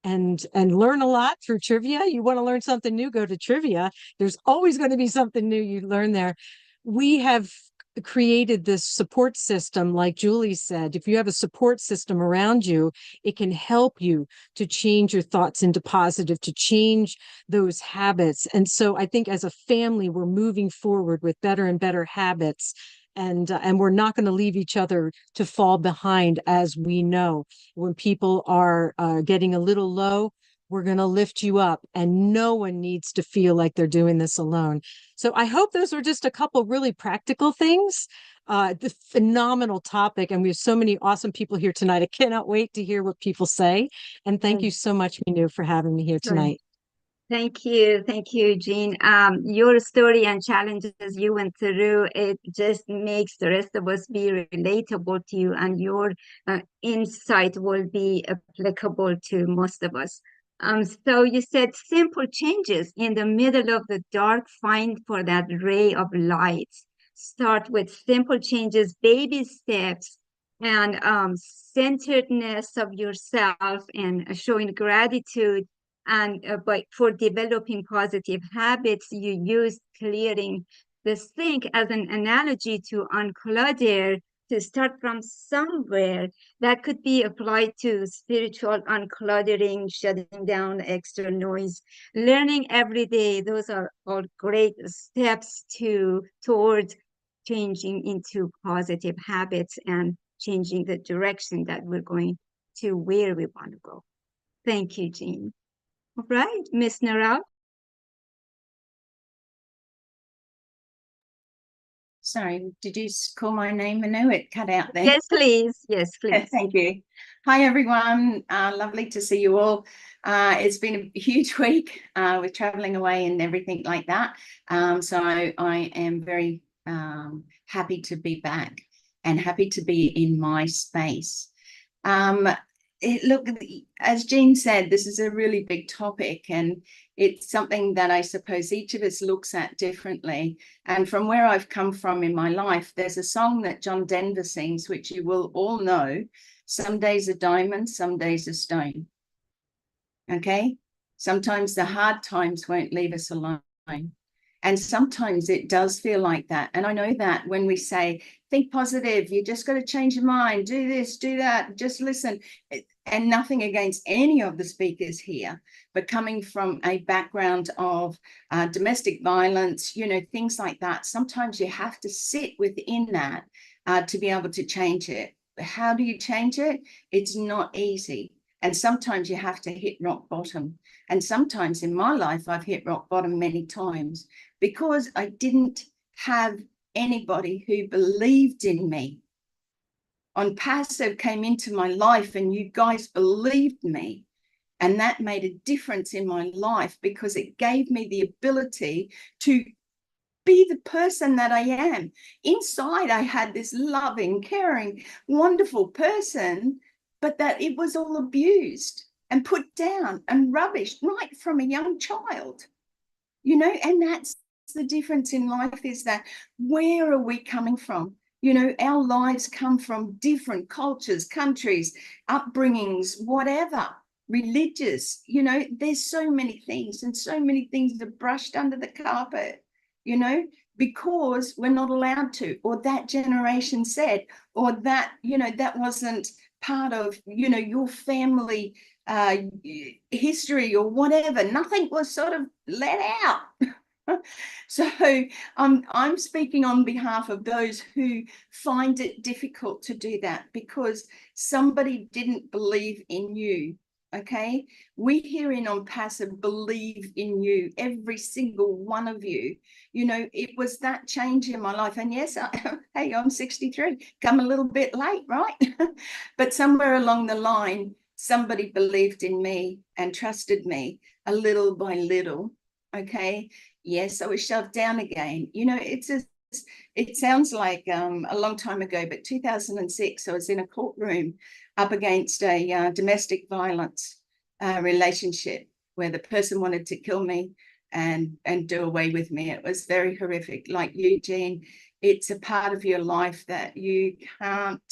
and learn a lot through trivia. You want to learn something new, go to trivia. There's always going to be something new you learn there. We have created this support system, like Julie said. If you have a support system around you, it can help you to change your thoughts into positive, to change those habits. And so I think as a family, we're moving forward with better and better habits. And we're not going to leave each other to fall behind. As we know, when people are getting a little low, we're going to lift you up, and no one needs to feel like they're doing this alone. So I hope those were just a couple really practical things. The phenomenal topic, and we have so many awesome people here tonight. I cannot wait to hear what people say. And thank you so much, OMinoo, for having me here tonight. Thank you, Jean. Your story and challenges you went through, it just makes the rest of us be relatable to you, and your insight will be applicable to most of us. So you said simple changes in the middle of the dark, find for that ray of light. Start with simple changes, baby steps, and centeredness of yourself, and showing gratitude. And but for developing positive habits, you use clearing the sink as an analogy to unclutter, to start from somewhere. That could be applied to spiritual uncluttering, shutting down extra noise, learning every day. Those are all great steps towards changing into positive habits and changing the direction that we're going to, where we want to go. Thank you, Jean. All right, Miss Narao. Sorry, did you call my name? OMinoo? It cut out there. Yes, please. Yes, please. Thank you. Hi, everyone. Lovely to see you all. It's been a huge week with traveling away and everything like that. So I am very happy to be back and happy to be in my space. Look, as Jean said, this is a really big topic, and it's something that I suppose each of us looks at differently. And from where I've come from in my life, there's a song that John Denver sings, which you will all know. Some days are diamonds, some days are stone. Okay? Sometimes the hard times won't leave us alone. And sometimes it does feel like that. And I know that when we say, think positive, you just got to change your mind, do this, do that, just listen. And nothing against any of the speakers here, but coming from a background of domestic violence, things like that, sometimes you have to sit within that to be able to change it. How do you change it? It's not easy. And sometimes you have to hit rock bottom. And sometimes in my life, I've hit rock bottom many times because I didn't have anybody who believed in me. On Passive came into my life and you guys believed me. And that made a difference in my life because it gave me the ability to be the person that I am. Inside, I had this loving, caring, wonderful person, but that it was all abused and put down and rubbish right from a young child, and that's the difference in life, is that where are we coming from? Our lives come from different cultures, countries, upbringings, whatever, religious, there's so many things, and so many things are brushed under the carpet, because we're not allowed to, or that generation said, or that, that wasn't part of, your family history or whatever. Nothing was sort of let out. So I'm speaking on behalf of those who find it difficult to do that because somebody didn't believe in you. Okay, we here in On Passive believe in you, every single one of you. You know, it was that change in my life. And yes, hey, I'm 63, come a little bit late, right? But somewhere along the line, somebody believed in me and trusted me a little by little. Okay, yes, I was shoved down again. You know, it sounds like a long time ago, but 2006, I was in a courtroom up against a domestic violence relationship where the person wanted to kill me and do away with me. It was very horrific. Like Eugene, it's a part of your life that you can't,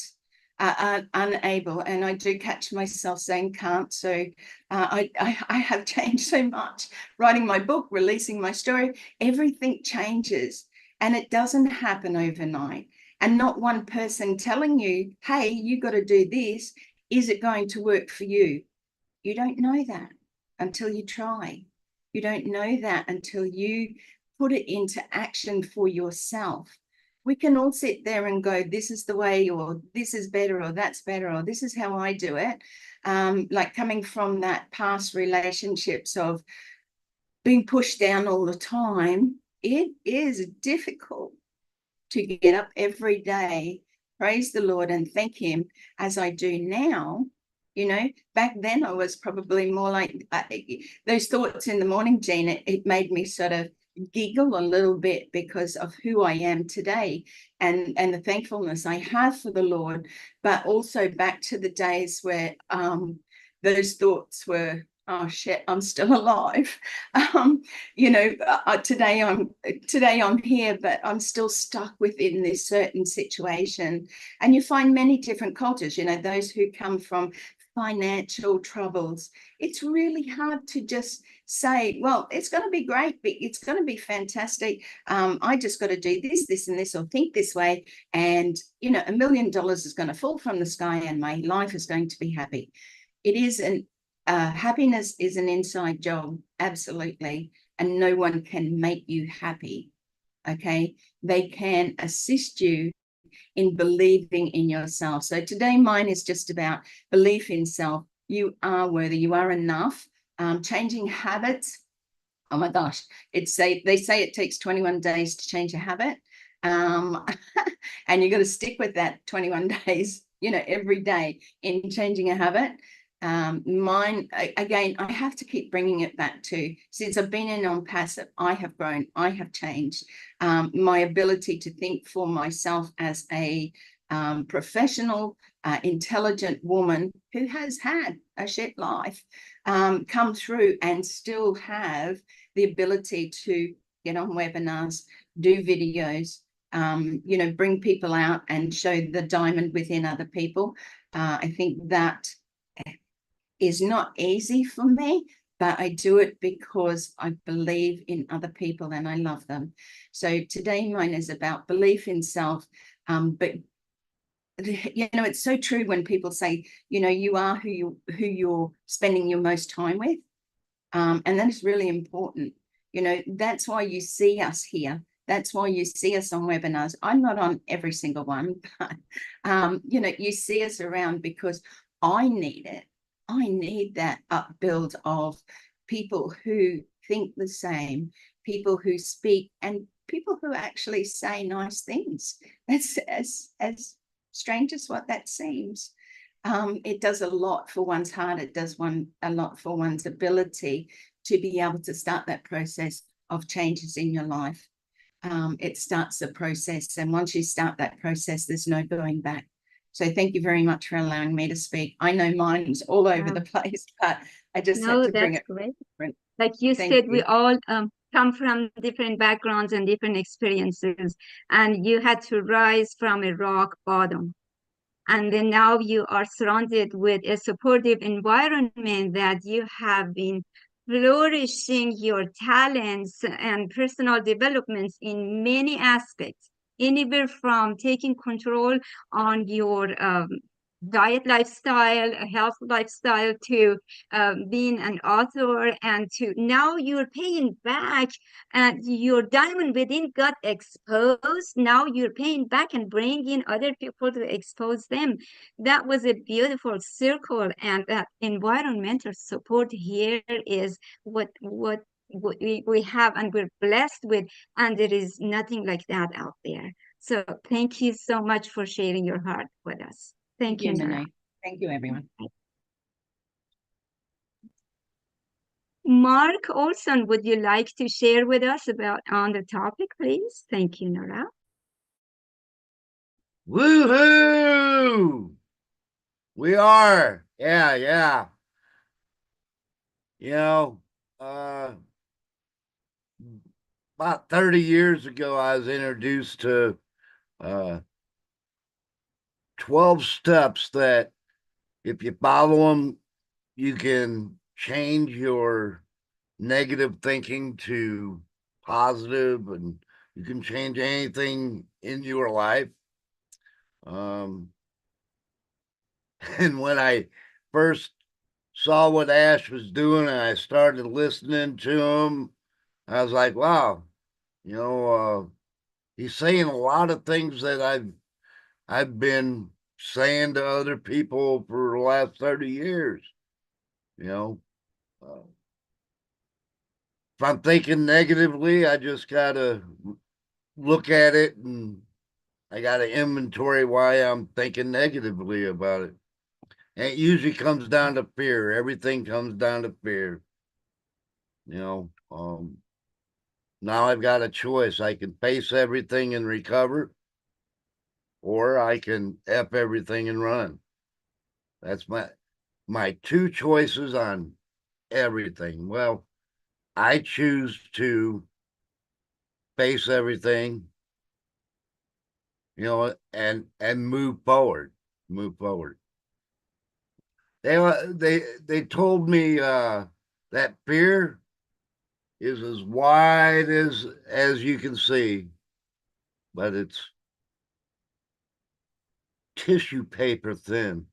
are unable, and I do catch myself saying can't. So I have changed so much. Writing my book, releasing my story, everything changes, and it doesn't happen overnight. And not one person telling you, hey, you got to do this. Is it going to work for you? You don't know that until you try. You don't know that until you put it into action for yourself. We can all sit there and go, this is the way, or this is better, or that's better, or this is how I do it. Like coming from that past relationships of being pushed down all the time, it is difficult to get up every day, praise the Lord and thank him as I do now. You know, back then I was probably more like those thoughts in the morning, Jean, it made me sort of giggle a little bit because of who I am today and the thankfulness I have for the Lord, but also back to the days where those thoughts were, oh shit, I'm still alive. You know, today I'm here, but I'm still stuck within this certain situation. And you find many different cultures, you know, those who come from financial troubles. It's really hard to just say, well, it's going to be great, it's going to be fantastic. I just got to do this, and this, or think this way. And, you know, $1 million is going to fall from the sky and my life is going to be happy. It isn't. Happiness is an inside job, absolutely, and no one can make you happy. Okay, they can assist you in believing in yourself. So today mine is just about belief in self. You are worthy, you are enough. Changing habits, oh my gosh, they say it takes 21 days to change a habit, and you got to stick with that 21 days, you know, every day in changing a habit. Mine, again, I have to keep bringing it back to, since I've been in On Passive, I have grown, I have changed. My ability to think for myself as a professional, intelligent woman who has had a shit life, come through and still have the ability to get on webinars, do videos, you know, bring people out and show the diamond within other people. I think that is not easy for me, but I do it because I believe in other people and I love them. So today mine is about belief in self, but you know, it's so true when people say, you know, you are who you're spending your most time with, and that is really important. You know, that's why you see us here. That's why you see us on webinars. I'm not on every single one, but you know, you see us around because I need it. I need that upbuild of people who think the same, people who speak, and people who actually say nice things. That's as strange as what that seems. It does a lot for one's heart. It does a lot for one's ability to be able to start that process of changes in your life. It starts the process, and once you start that process, there's no going back. So thank you very much for allowing me to speak. I know mine's all over the place, but I just had to bring it. Great. Like you said, we all come from different backgrounds and different experiences, and you had to rise from a rock bottom. And then now you are surrounded with a supportive environment that you have been flourishing your talents and personal developments in many aspects, anywhere from taking control on your diet lifestyle, a health lifestyle, to being an author, and to now you're paying back, and your diamond within got exposed. Now you're paying back and bringing other people to expose them. That was a beautiful circle, and that environmental support here is what we have, and we're blessed with, and there is nothing like that out there. So thank you so much for sharing your heart with us. Thank you, Nora. Manu. Thank you, everyone. Mark Olson, would you like to share with us about on the topic, please? Thank you, Nora. Woohoo! We are. Yeah, yeah. You know, about 30 years ago, I was introduced to 12 steps that if you follow them, you can change your negative thinking to positive, and you can change anything in your life. And when I first saw what Ash was doing and I started listening to him, I was like, wow, you know, he's saying a lot of things that I've been saying to other people for the last 30 years. You know, if I'm thinking negatively, I just gotta look at it, and I gotta inventory why I'm thinking negatively about it. And it usually comes down to fear. Everything comes down to fear. You know, now I've got a choice. I can face everything and recover, or I can F everything and run. That's my two choices on everything. Well, I choose to face everything, you know, and move forward. Move forward. They told me that fear is as wide as you can see, but it's tissue paper thin.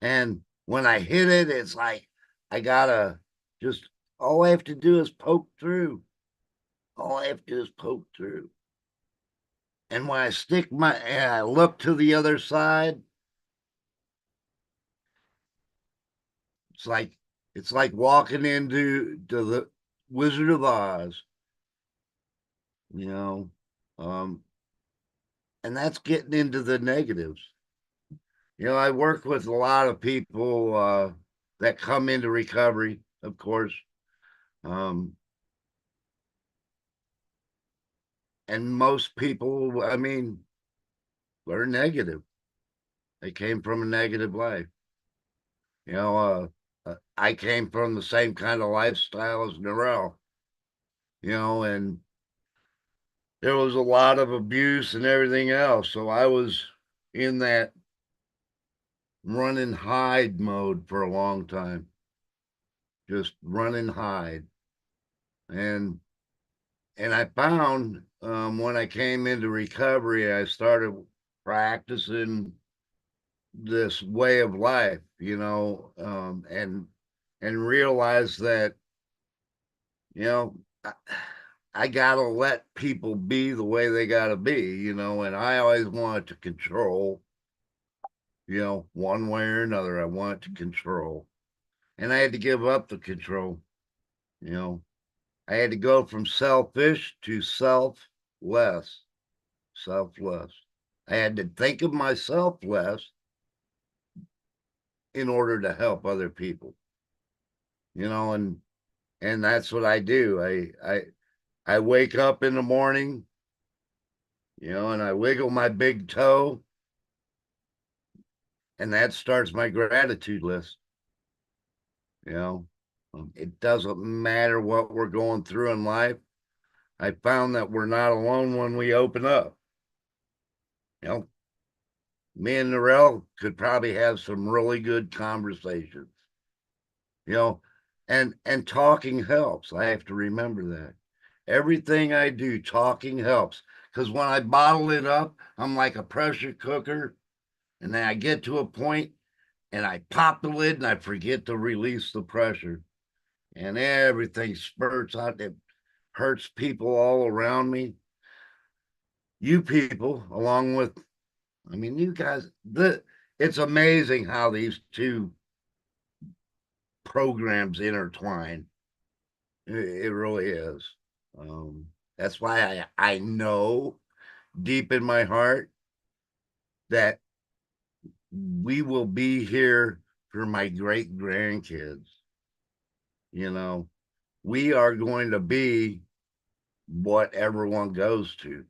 And when I hit it, it's like I gotta just, all I have to do is poke through. All I have to do is poke through. And when I look to the other side, it's like walking into the Wizard of Oz, you know. And that's getting into the negatives. You know, I work with a lot of people that come into recovery, of course. And most people, I mean, they're negative. They came from a negative life. You know, I came from the same kind of lifestyle as Narelle, you know, and there was a lot of abuse and everything else. So I was in that run and hide mode for a long time, just run and hide. And I found when I came into recovery, I started practicing this way of life, you know, and realized that, you know, I gotta let people be the way they gotta be, you know, and I always wanted to control, you know, one way or another. I wanted to control, and I had to give up the control, you know. I had to go from selfish to selfless. Selfless. I had to think of myself less in order to help other people, you know, and that's what I do. I wake up in the morning, you know, and I wiggle my big toe, and that starts my gratitude list. You know, it doesn't matter what we're going through in life. I found that we're not alone when we open up. You know, me and Narelle could probably have some really good conversations. You know, and talking helps. I have to remember that. Everything I do, talking helps. Because when I bottle it up, I'm like a pressure cooker, And then I get to a point and I pop the lid and I forget to release the pressure. And everything spurts out. It hurts people all around me. You people, along with, I mean, you guys, it's amazing how these two programs intertwine. It really is. That's why I know deep in my heart that we will be here for my great grandkids. You know, we are going to be what everyone goes to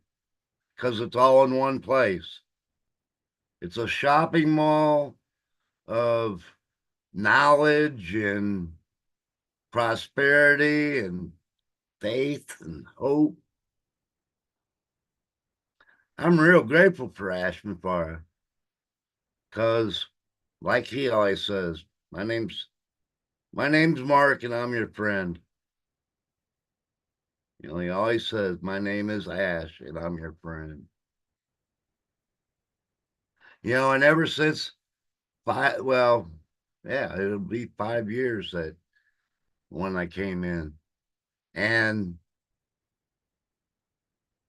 because it's all in one place. It's a shopping mall of knowledge and prosperity and faith and hope. I'm real grateful for Ashman Farah because, like he always says, my name's Mark and I'm your friend. You know, he always says, my name is Ash and I'm your friend. You know, and ever since it'll be 5 years that when I came in. And,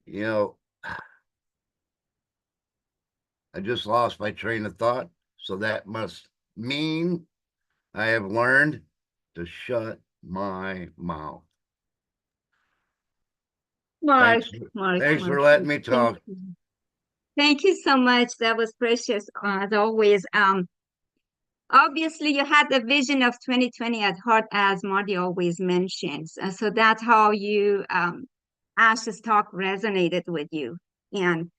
you know, I just lost my train of thought. So that must mean I have learned to shut my mouth. Mark, Thanks for letting me talk. Thank you so much. That was precious, as always. Obviously, you had the vision of 2020 at heart, as Marty always mentions. So that's how you Ash's talk resonated with you. And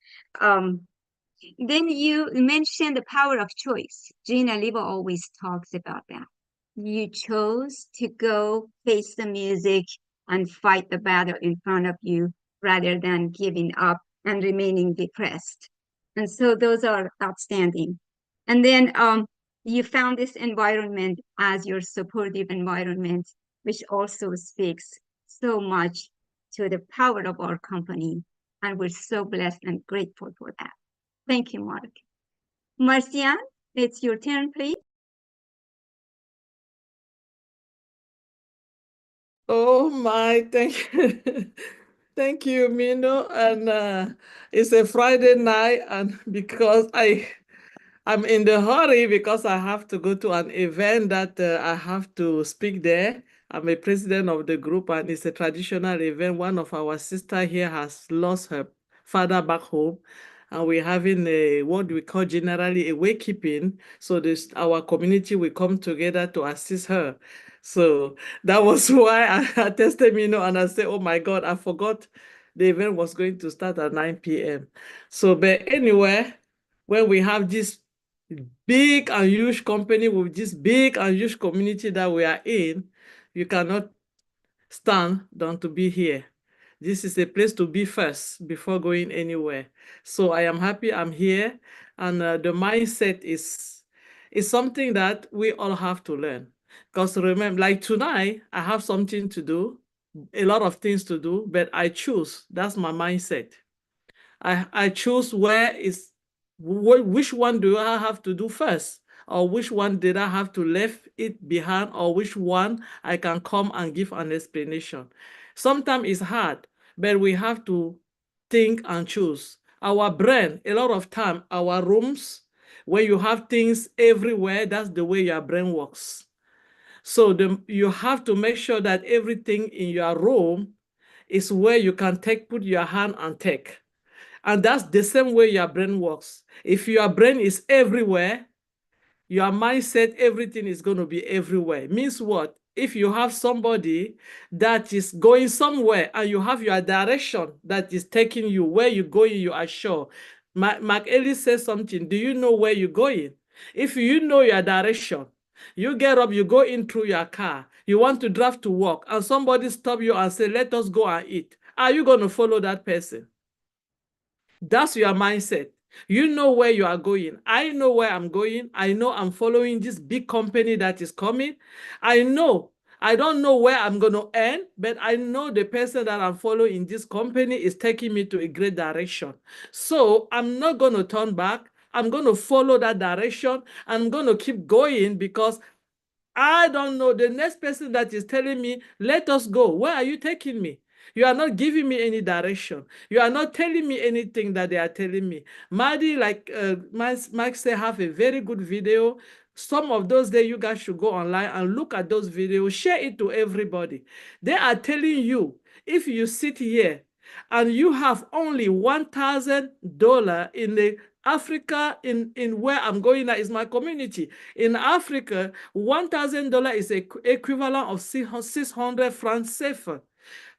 then you mentioned the power of choice. Gina Liva always talks about that. You chose to go face the music and fight the battle in front of you rather than giving up and remaining depressed. And so those are outstanding. And then you found this environment as your supportive environment, which also speaks so much to the power of our company. And we're so blessed and grateful for that. Thank you, Mark. Marcian, it's your turn, please. Oh my, thank you. Thank you, Mino. And it's a Friday night, and because I'm in the hurry because I have to go to an event that I have to speak there. I'm a president of the group, and it's a traditional event. One of our sister here has lost her father back home, and we're having a what we call generally a wakekeeping. So our community will come together to assist her. So that was why I texted Mino and I said, "Oh my God, I forgot the event was going to start at 9 p.m." So, but anyway, when we have this big and huge company with this big and huge community that we are in, you cannot stand down to be here. This is a place to be first before going anywhere. So I am happy I'm here, and the mindset is something that we all have to learn. Because remember, like tonight, I have something to do, a lot of things to do, but I choose. That's my mindset. I choose which one do I have to do first, or which one did I have to leave it behind, or which one I can come and give an explanation. Sometimes it's hard, but we have to think and choose. Our brain, a lot of time, our rooms, when you have things everywhere, that's the way your brain works. So you have to make sure that everything in your room is where you can put your hand and take. And that's the same way your brain works. If your brain is everywhere, your mindset, everything is going to be everywhere. Means what? If you have somebody that is going somewhere and you have your direction that is taking you where you're going, you are sure. Mark Ellis says something. Do you know where you're going? If you know your direction, you get up, you go in through your car, you want to drive to work, and somebody stop you and say, "Let us go and eat." Are you going to follow that person? That's your mindset. You know where you are going. I know where I'm going. I know I'm following this big company that is coming. I don't know where I'm going to end, but I know the person that I'm following in this company is taking me to a great direction. So I'm not going to turn back. I'm going to follow that direction. I'm going to keep going because I don't know the next person that is telling me, let us go. Where are you taking me? You are not giving me any direction. You are not telling me anything that they are telling me. Maddie, like Mike said, have a very good video. Some of those days, you guys should go online and look at those videos. Share it to everybody. They are telling you, if you sit here and you have only $1,000 in the Africa, in where I'm going, that is my community. In Africa, $1,000 is equivalent of 600 francs CFA.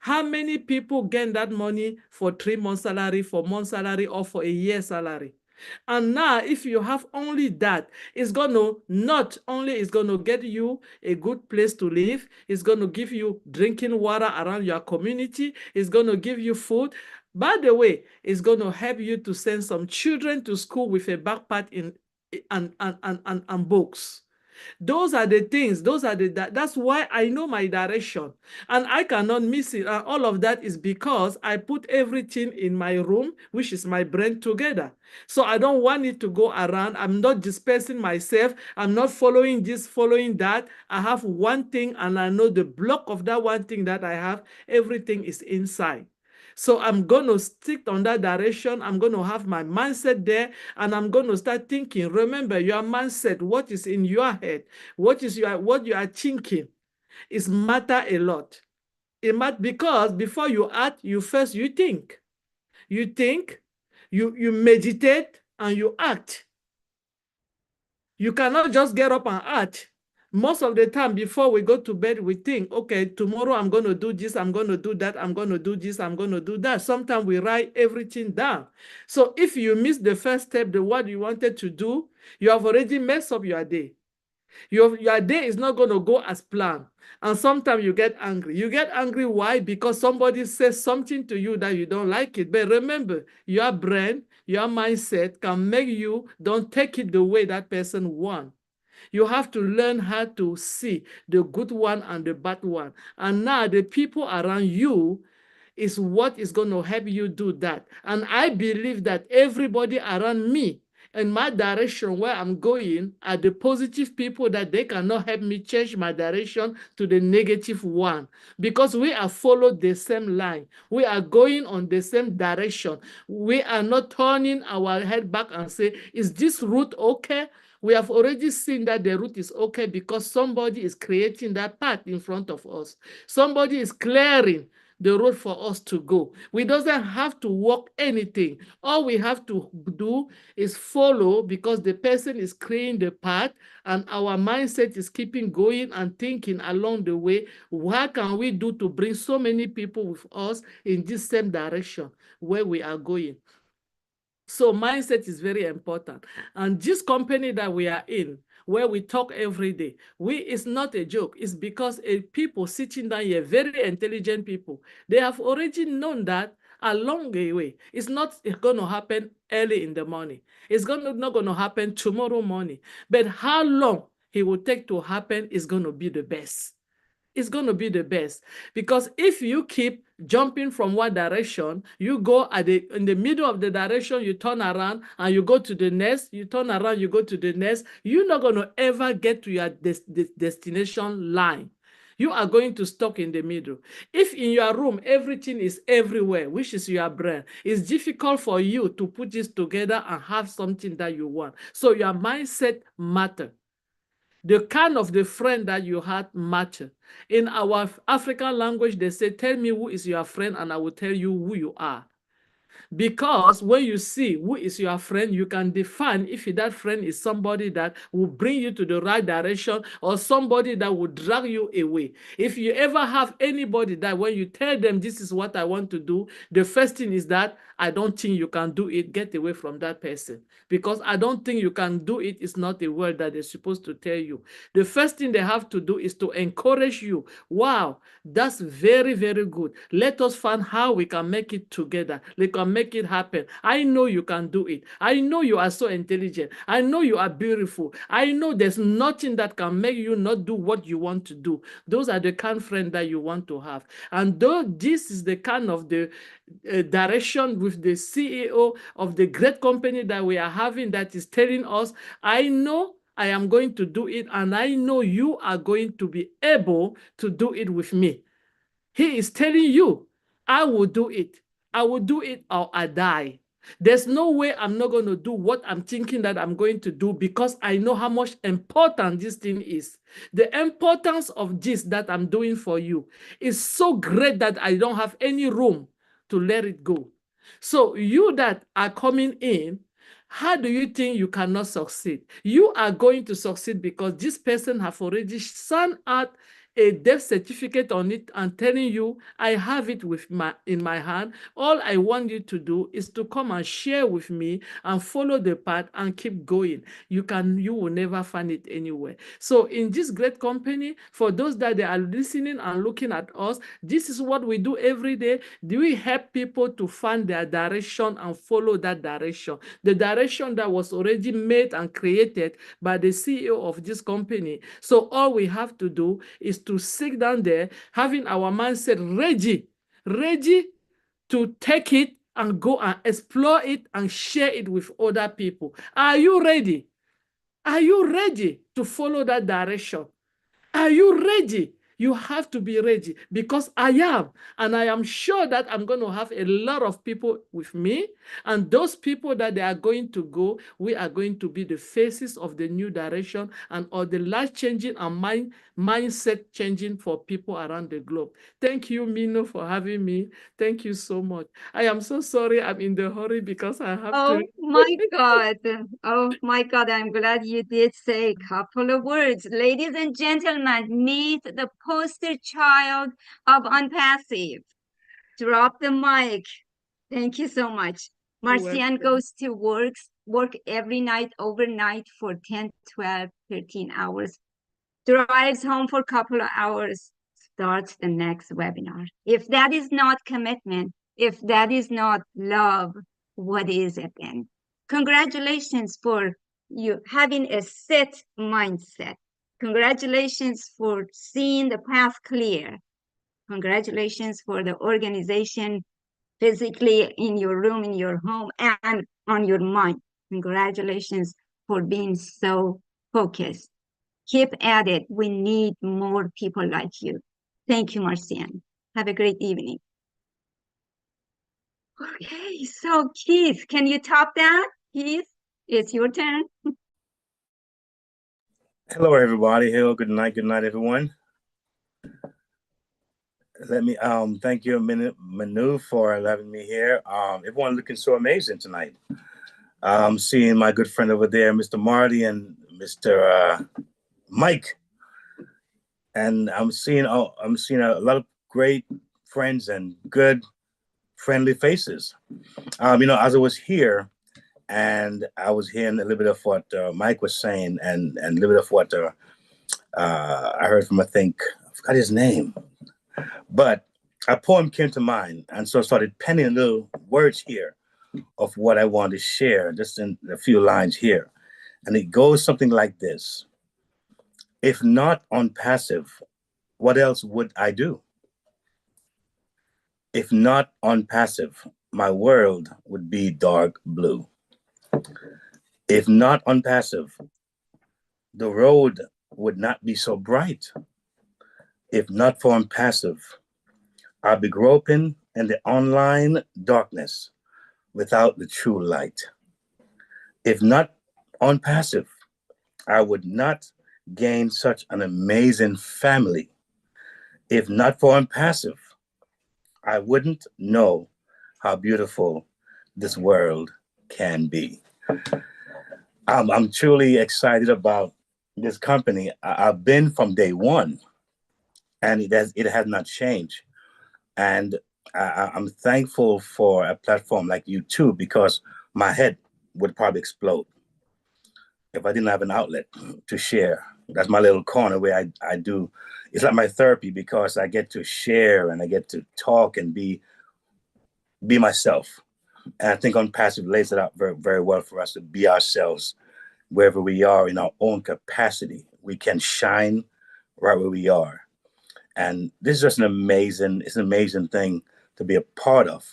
How many people gain that money for 3 months salary, 4 months salary, or for a year salary? And now, if you have only that, it's going to not only is going to get you a good place to live, it's going to give you drinking water around your community, it's going to give you food. By the way, it's going to help you to send some children to school with a backpack and books. Those are the things, that's why I know my direction and I cannot miss it. And all of that is because I put everything in my room, which is my brain, together. So I don't want it to go around. I'm not dispersing myself. I'm not following this, following that. I have one thing and I know the block of that one thing that I have, everything is inside. So I'm going to stick on that direction. I'm going to have my mindset there and I'm going to start thinking. Remember, your mindset, what is in your head, what you are thinking is matter a lot. It matters because before you act, you think. You think, you meditate, and you act. You cannot just get up and act. Most of the time before we go to bed, we think, okay, tomorrow I'm going to do this, I'm going to do that, I'm going to do this, I'm going to do that. Sometimes we write everything down. So if you miss the first step, the what you wanted to do, you have already messed up your day. Your day is not going to go as planned. And sometimes you get angry. You get angry, why? Because somebody says something to you that you don't like it. But remember, your brain, your mindset can make you don't take it the way that person wants. You have to learn how to see the good one and the bad one. And now the people around you is what is going to help you do that. And I believe that everybody around me in my direction where I'm going are the positive people that they cannot help me change my direction to the negative one. Because we are followed the same line. We are going on the same direction. We are not turning our head back and say, is this route okay? We have already seen that the route is okay because somebody is creating that path in front of us. Somebody is clearing the road for us to go. We doesn't have to walk anything. All we have to do is follow because the person is clearing the path and our mindset is keeping going and thinking along the way. What can we do to bring so many people with us in this same direction where we are going? So mindset is very important. And this company that we are in, where we talk every day, it's not a joke. It's because people sitting down here, very intelligent people, they have already known that along the way. It's not going to happen early in the morning. It's not going to happen tomorrow morning. But how long it will take to happen is going to be the best. It's going to be the best because if you keep jumping from one direction, you go in the middle of the direction, you turn around and you go to the next, you turn around, you go to the next, you're not going to ever get to your destination line. You are going to stuck in the middle. If in your room, everything is everywhere, which is your brain, it's difficult for you to put this together and have something that you want. So your mindset matters. The kind of the friend that you had matter. In our African language, they say, tell me who is your friend and I will tell you who you are. Because when you see who is your friend, you can define if that friend is somebody that will bring you to the right direction or somebody that will drag you away. If you ever have anybody that when you tell them this is what I want to do, the first thing is that I don't think you can do it, get away from that person. Because I don't think you can do it is not a word that they're supposed to tell you. The first thing they have to do is to encourage you. Wow, that's very, very good. Let us find how we can make it together. We can can make it happen. I know you can do it. I know you are so intelligent. I know you are beautiful. I know there's nothing that can make you not do what you want to do. Those are the kind of friends that you want to have. And though this is the kind of the direction with the CEO of the great company that we are having that is telling us, I know I am going to do it, and I know you are going to be able to do it with me. He is telling you, I will do it. I will do it or I die. There's no way I'm not going to do what I'm thinking that I'm going to do, because I know how much important this thing is. The importance of this that I'm doing for you is so great that I don't have any room to let it go. So you that are coming in, how do you think you cannot succeed? You are going to succeed because this person have already signed out a death certificate on it and telling you, I have it in my hand. All I want you to do is to come and share with me and follow the path and keep going. You will never find it anywhere. So in this great company, for those that they are listening and looking at us, this is what we do every day. Do we help people to find their direction and follow that direction? The direction that was already made and created by the CEO of this company. So all we have to do is to sit down there, having our mindset ready to take it and go and explore it and share it with other people. Are you ready? Are you ready to follow that direction? Are you ready? You have to be ready, because I am. And I am sure that I'm going to have a lot of people with me. And those people that they are going to go, we are going to be the faces of the new direction and all the life changing and mindset changing for people around the globe. Thank you, Mino, for having me. Thank you so much. I am so sorry I'm in the hurry because I have Oh to. my God. Oh my God. I'm glad you did say a couple of words. Ladies and gentlemen, meet the poster child of Unpassive. Drop the mic. Thank you so much. Marcian goes to work every night, overnight for 10, 12, 13 hours. Drives home for a couple of hours, starts the next webinar. If that is not commitment, if that is not love, what is it then? Congratulations for you having a set mindset. Congratulations for seeing the path clear. Congratulations for the organization physically in your room, in your home, and on your mind. Congratulations for being so focused. Keep at it. We need more people like you. Thank you, Marcian. Have a great evening. Okay, so Keith, can you top that? Keith, it's your turn. Hello, everybody. Hello, good night, everyone. Let me thank you, OMinoo, for having me here. Everyone looking so amazing tonight. I'm seeing my good friend over there, Mr. Marty and Mr. Mike, and I'm seeing a lot of great friends and good, friendly faces. As I was here, and I was hearing a little bit of what Mike was saying, and a little bit of what I heard from, I forgot his name, but a poem came to mind, and so I started penning little words here of what I wanted to share, just in a few lines here. And it goes something like this: if not on passive, what else would I do? If not on passive, my world would be dark blue. If not on passive, the road would not be so bright. If not for on passive, I'll be groping in the online darkness without the true light. If not on passive, I would not gain such an amazing family. If not for on passive, I wouldn't know how beautiful this world can be. I'm truly excited about this company. I've been from day one, and it has not changed. And I'm thankful for a platform like you too, because my head would probably explode if I didn't have an outlet to share. That's my little corner where I do. It's like my therapy, because I get to share and I get to talk and be myself. And I think unpassive lays it out very, very well for us to be ourselves wherever we are in our own capacity. We can shine right where we are. And this is just it's an amazing thing to be a part of.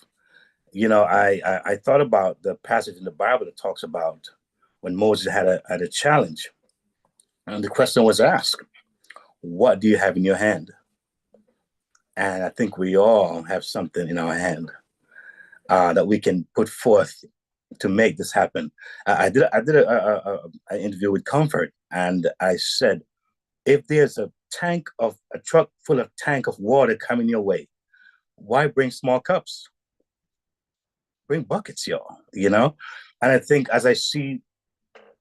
You know, I thought about the passage in the Bible that talks about when Moses had a challenge. And the question was asked, what do you have in your hand? And I think we all have something in our hand that we can put forth to make this happen. I did an interview with Comfort, and I said, if there's a truck full of tank of water coming your way, why bring small cups? Bring buckets, y'all. You know. And I think as I see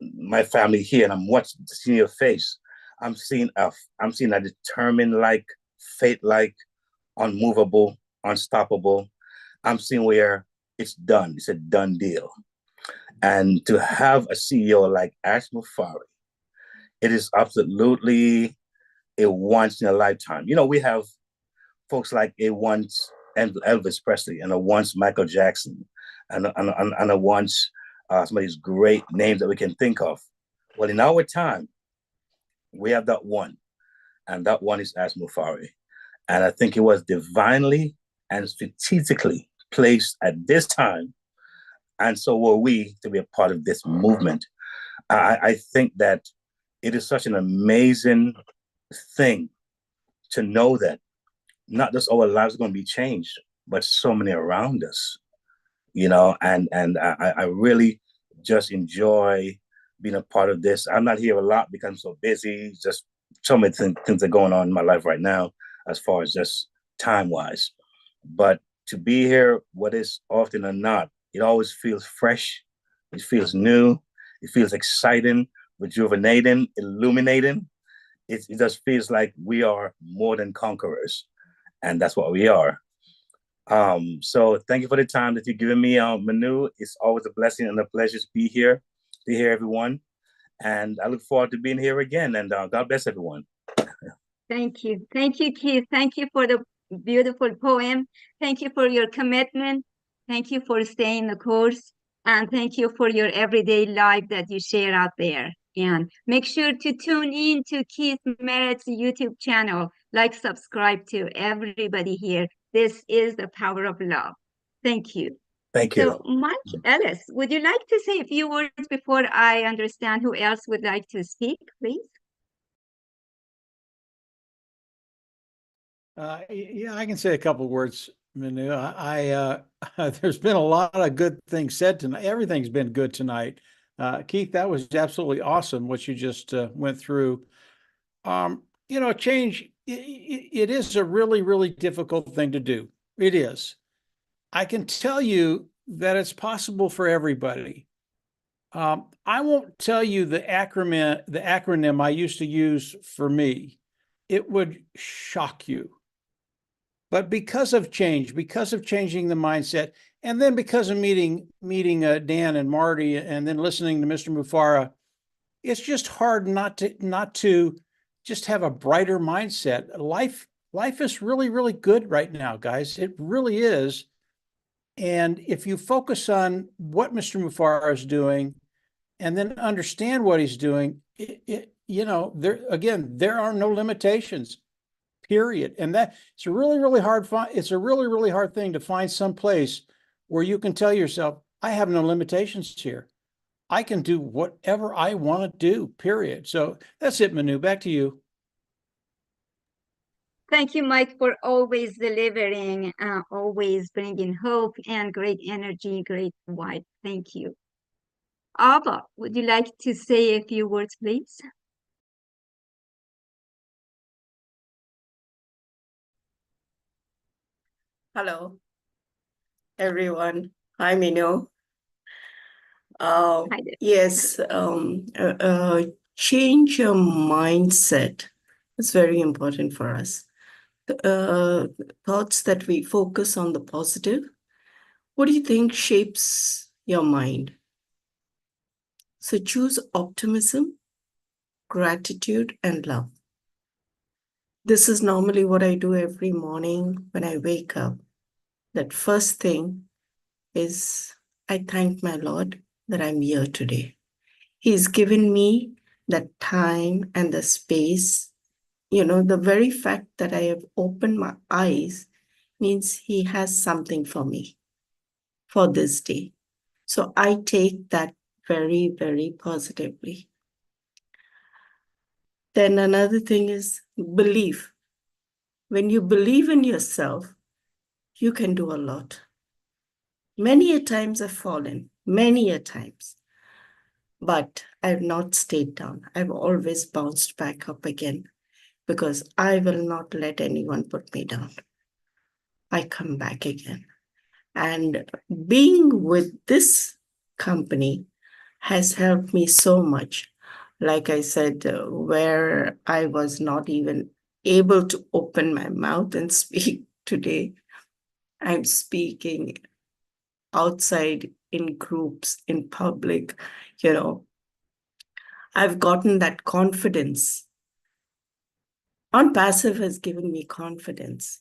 my family here, and I'm seeing your face, I'm seeing a determined, like, fate, like, unmovable, unstoppable. I'm seeing where it's done. It's a done deal. And to have a CEO like Ash Mufari, it is absolutely a once in a lifetime. You know, we have folks like a once Elvis Presley and a once Michael Jackson and a once some of these great names that we can think of. Well, in our time, we have that one, and that one is Ash Mufari. And I think it was divinely and strategically placed at this time. And so were we to be a part of this movement. I think that it is such an amazing thing to know that not just our lives are going to be changed, but so many around us, you know, and I really just enjoy being a part of this. I'm not here a lot because I'm so busy. Just so many things are going on in my life right now, as far as just time-wise. But to be here, what is often or not, it always feels fresh. It feels new. It feels exciting, rejuvenating, illuminating. It just feels like we are more than conquerors. And that's what we are. So thank you for the time that you've given me, Manu. It's always a blessing and a pleasure to be here, everyone. And I look forward to being here again. And God bless everyone. Thank you. Thank you, Keith. Thank you for the beautiful poem. Thank you for your commitment. Thank you for staying the course. And thank you for your everyday life that you share out there. And make sure to tune in to Keith Merritt's YouTube channel. Like, subscribe to everybody here. This is the power of love. Thank you. Thank you. So, Mike Ellis, would you like to say a few words before I understand who else would like to speak, please? Yeah, I can say a couple words, Manu. There's been a lot of good things said tonight. Everything's been good tonight. Keith, that was absolutely awesome what you just went through. You know, change, it is a really, really difficult thing to do. It is. I can tell you that it's possible for everybody. I won't tell you the acronym I used to use for me. It would shock you. But because of change, because of changing the mindset, and then because of meeting Dan and Marty, and then listening to Mr. Mufara, it's just hard not to just have a brighter mindset. Life is really, really good right now, guys. It really is. And if you focus on what Mr. Mufara is doing, and then understand what he's doing, you know, there are no limitations. Period. And that it's a really, really hard it's a really, really hard thing to find some place where you can tell yourself, I have no limitations here. I can do whatever I want to do, period. So that's it, Manu. Back to you. Thank you, Mike, for always delivering, always bringing hope and great energy, great vibe. Thank you. Ava, would you like to say a few words, please? Hello, everyone. Hi, Minoo. Hi there. Yes, change your mindset. It's very important for us. Thoughts that we focus on the positive. What do you think shapes your mind? So choose optimism, gratitude, and love. This is normally what I do every morning when I wake up. That first thing is I thank my Lord that I'm here today. He's given me the time and the space. You know, the very fact that I have opened my eyes means He has something for me for this day. So I take that very, very positively. Then another thing is belief. When you believe in yourself, you can do a lot. Many a times I've fallen, many a times, but I've not stayed down. I've always bounced back up again because I will not let anyone put me down. I come back again. And being with this company has helped me so much. Like I said, where I was not even able to open my mouth and speak today, I'm speaking outside in groups, in public, you know. I've gotten that confidence. On Passive has given me confidence.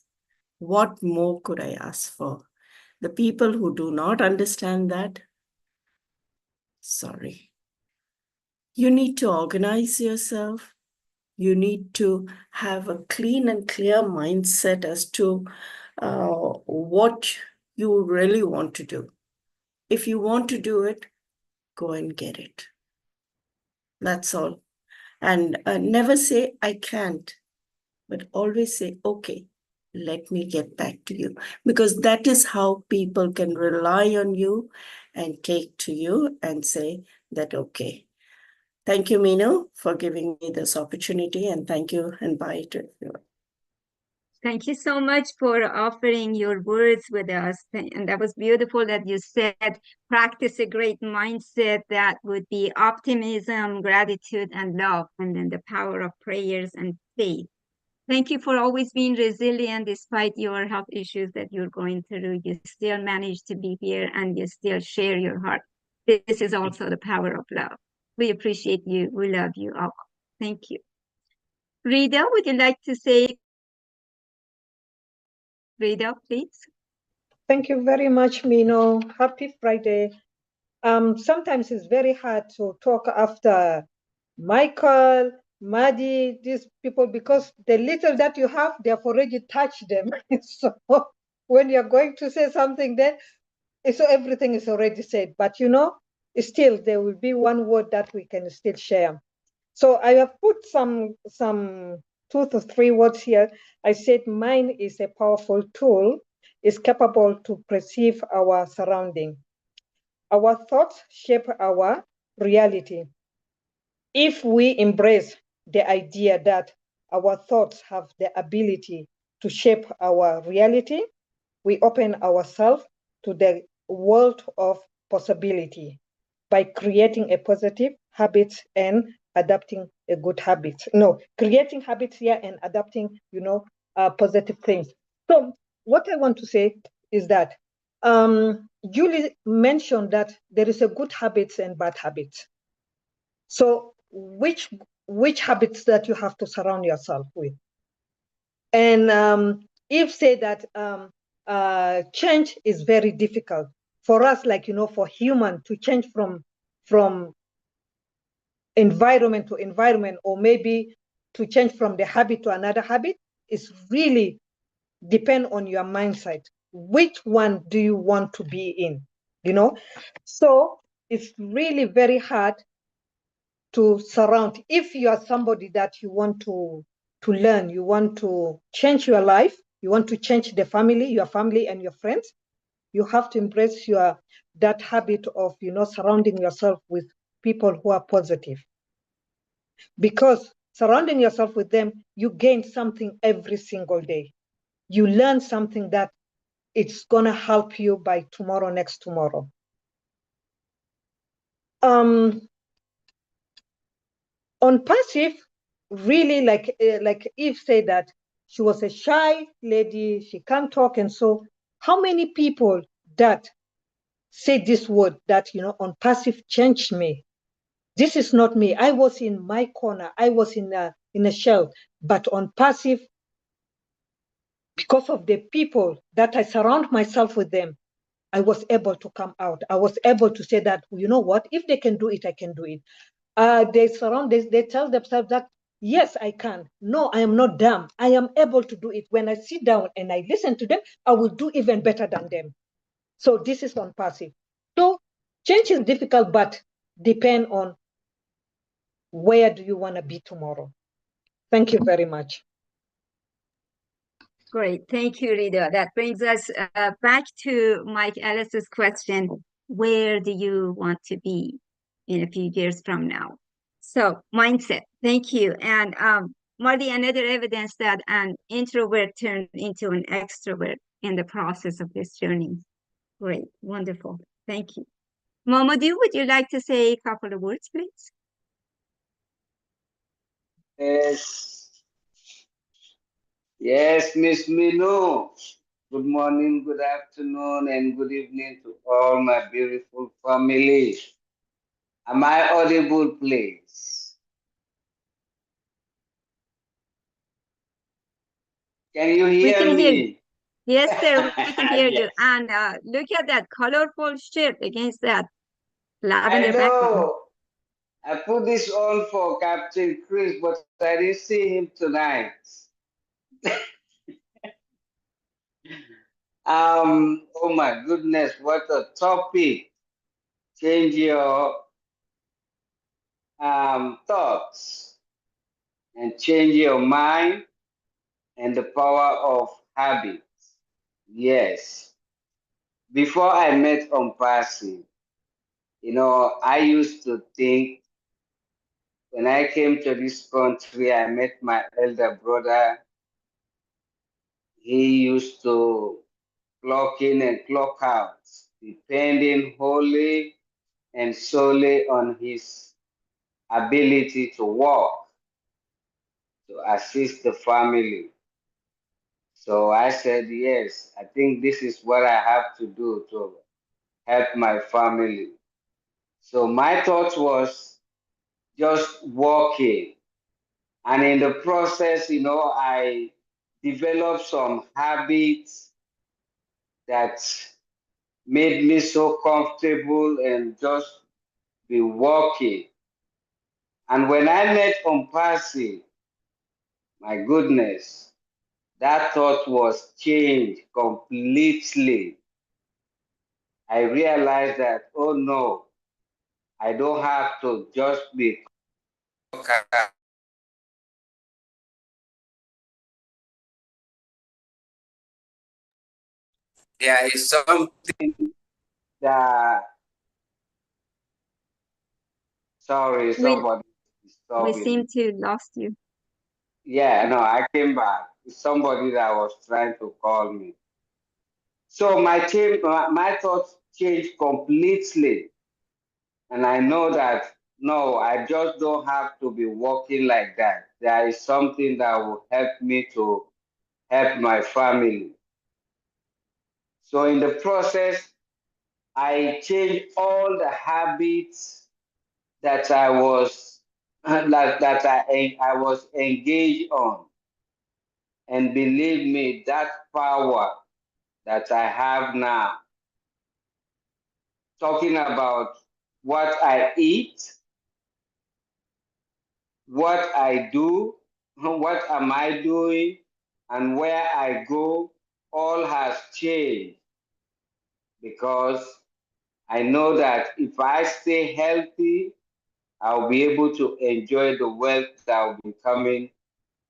What more could I ask for? The people who do not understand that, sorry. You need to organize yourself. You need to have a clean and clear mindset as to what you really want to do. If you want to do it, go and get it. That's all. And never say, I can't, but always say, okay, let me get back to you. Because that is how people can rely on you and take to you and say that, okay. Thank you, OMinoo, for giving me this opportunity, and thank you, and bye to everyone. Thank you so much for offering your words with us. And that was beautiful that you said, practice a great mindset that would be optimism, gratitude, and love, and then the power of prayers and faith. Thank you for always being resilient despite your health issues that you're going through. You still manage to be here and you still share your heart. This is also the power of love. We appreciate you. We love you all. Thank you. Rita, would you like to say? Rita, please. Thank you very much, OMinoo. Happy Friday. Sometimes it's very hard to talk after Michael, Maddie, these people, because the little that you have, they have already touched them. So when you're going to say something, then so everything is already said. But still there will be one word that we can still share. So I have put some 2 to 3 words here. I said mind is a powerful tool, is capable to perceive our surrounding. Our thoughts shape our reality. If we embrace the idea that our thoughts have the ability to shape our reality, we open ourselves to the world of possibility by creating a positive habit and adapting a good habit. No, creating habits here and adapting, positive things. So what I want to say is that Julie mentioned that there is a good habits and bad habits. So which habits that you have to surround yourself with? And if say that change is very difficult for us, like for human to change from environment to environment, or maybe to change from the habit to another habit, is really depend on your mindset. Which one do you want to be in? So it's really very hard to surround. If you are somebody that you want to learn, you want to change your life, you want to change your family and your friends, you have to embrace that habit of surrounding yourself with people who are positive. Because surrounding yourself with them, you gain something every single day. You learn something that it's gonna help you by tomorrow, next tomorrow. On Passive, really, like Eve said, that she was a shy lady, she can't talk, and so how many people that say this word that on Passive changed me? This is not me. I was in my corner. I was in a shell, but on Passive, because of the people that I surround myself with them, I was able to come out. I was able to say that, you know what, if they can do it, I can do it. They tell themselves that, yes, I can. No, I am not dumb. I am able to do it. When I sit down and I listen to them, I will do even better than them. So this is on passive. So change is difficult, but depend on where do you want to be tomorrow. Thank you very much. Great. Thank you, Rita. That brings us back to Mike Ellis's question, where do you want to be in a few years from now? So mindset. Thank you. And Marty, another evidence that an introvert turned into an extrovert in the process of this journey. Great. Wonderful. Thank you. Mamadou, would you like to say a couple of words, please? Yes, yes, Miss Minu. Good morning, good afternoon, and good evening to all my beautiful family. Am I audible, please? Can you We hear can hear you. me? Yes, sir, we can hear you. Yes. And look at that colorful shirt against that I lavender background. know. I put this on for Captain Chris, but I didn't see him tonight. Oh my goodness, what a topic. Change your thoughts and change your mind and the power of habit. Yes. Before I met Ompasi, I used to think when I came to this country, I met my elder brother. He used to clock in and clock out, depending wholly and solely on his ability to work, to assist the family. So I said, yes, I think this is what I have to do to help my family. So my thought was just walking. And in the process, I developed some habits that made me so comfortable and just be walking. And when I met Ompasi, my goodness, that thought was changed completely. I realized that, oh no, I don't have to just be. There is something that, sorry, somebody is We disturbing seem me. to lost you. Yeah, no, I came back. It's somebody that was trying to call me. So my thoughts changed completely. And I know that, no, I just don't have to be walking like that. There is something that will help me to help my family. So in the process, I changed all the habits that I was I was engaged on. And believe me, that power that I have now, talking about what I eat, what I do, what am I doing, and where I go, all has changed because I know that if I stay healthy, I'll be able to enjoy the wealth that will be coming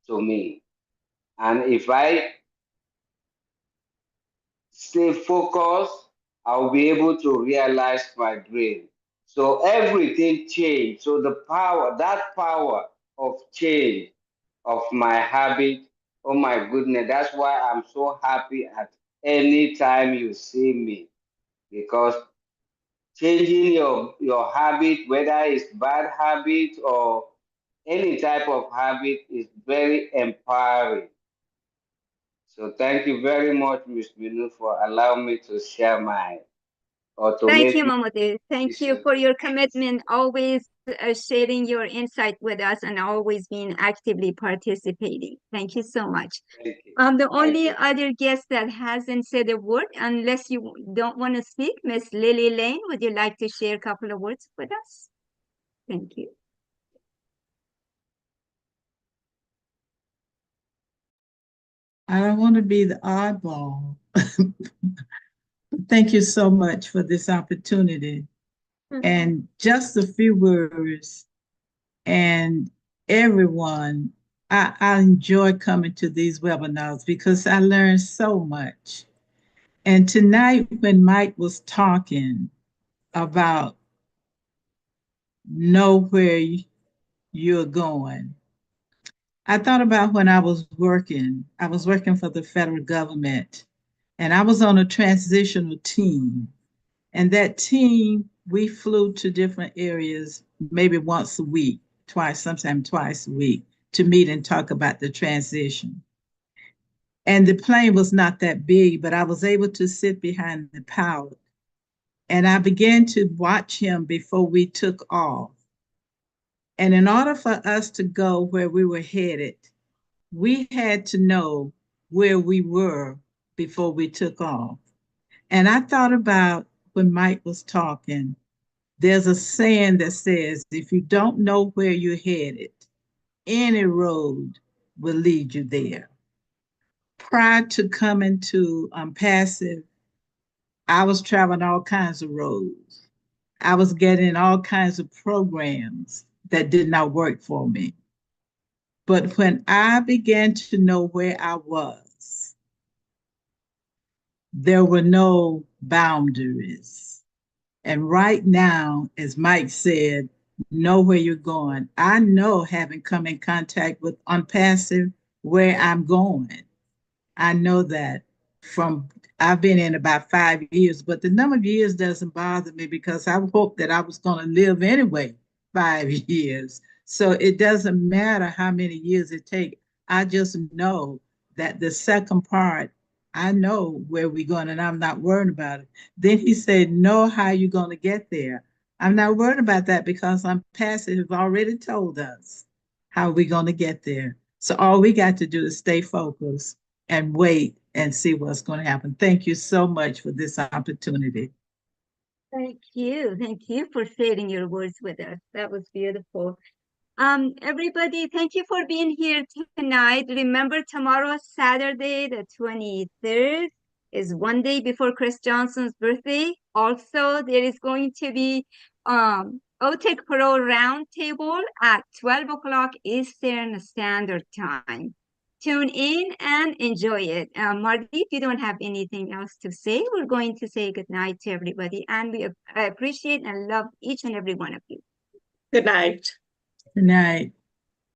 to me. And if I stay focused, I'll be able to realize my dream. So everything changed. So that power of change of my habit, oh my goodness, that's why I'm so happy at any time you see me. Because changing your habit, whether it's bad habit or any type of habit, is very empowering. So thank you very much, Ms. Minu, for allowing me to share my or to Thank make you, my Mamadou. Thank you decision. for your commitment, always sharing your insight with us and always being actively participating. Thank you so much. Thank you. The Thank only you. other guest that hasn't said a word, unless you don't want to speak, Miss Lily Lane, would you like to share a couple of words with us? Thank you. I don't want to be the oddball. Thank you so much for this opportunity. And just a few words, and everyone, I enjoy coming to these webinars because I learn so much. And tonight, when Mike was talking about know where you're going, I thought about when I was working for the federal government, and I was on a transitional team. And that team, we flew to different areas maybe once a week, sometimes twice a week, to meet and talk about the transition. And the plane was not that big, but I was able to sit behind the pilot. And I began to watch him before we took off. And in order for us to go where we were headed, we had to know where we were before we took off. And I thought about when Mike was talking, there's a saying that says, if you don't know where you're headed, any road will lead you there. Prior to coming to Passive, I was traveling all kinds of roads. I was getting all kinds of programs that did not work for me. But when I began to know where I was, there were no boundaries. And right now, as Mike said, know where you're going. I know, having come in contact with Unpassive, where I'm going. I know that from I've been in about 5 years, but the number of years doesn't bother me because I hoped that I was going to live anyway 5 years. So it doesn't matter how many years it takes. I just know that the second part, I know where we're going and I'm not worried about it. Then he said, know how you're going to get there. I'm not worried about that because Unpassive have already told us how we're going to get there. So all we got to do is stay focused and wait and see what's going to happen. Thank you so much for this opportunity. Thank you. Thank you for sharing your words with us. That was beautiful. Everybody, thank you for being here tonight. Remember, tomorrow, Saturday, the 23rd, is one day before Chris Johnson's birthday. Also, there is going to be OTEC Pro Roundtable at 12 o'clock Eastern Standard Time. Tune in and enjoy it. Marty, if you don't have anything else to say, we're going to say goodnight to everybody. And we appreciate and love each and every one of you. Good night. Good night.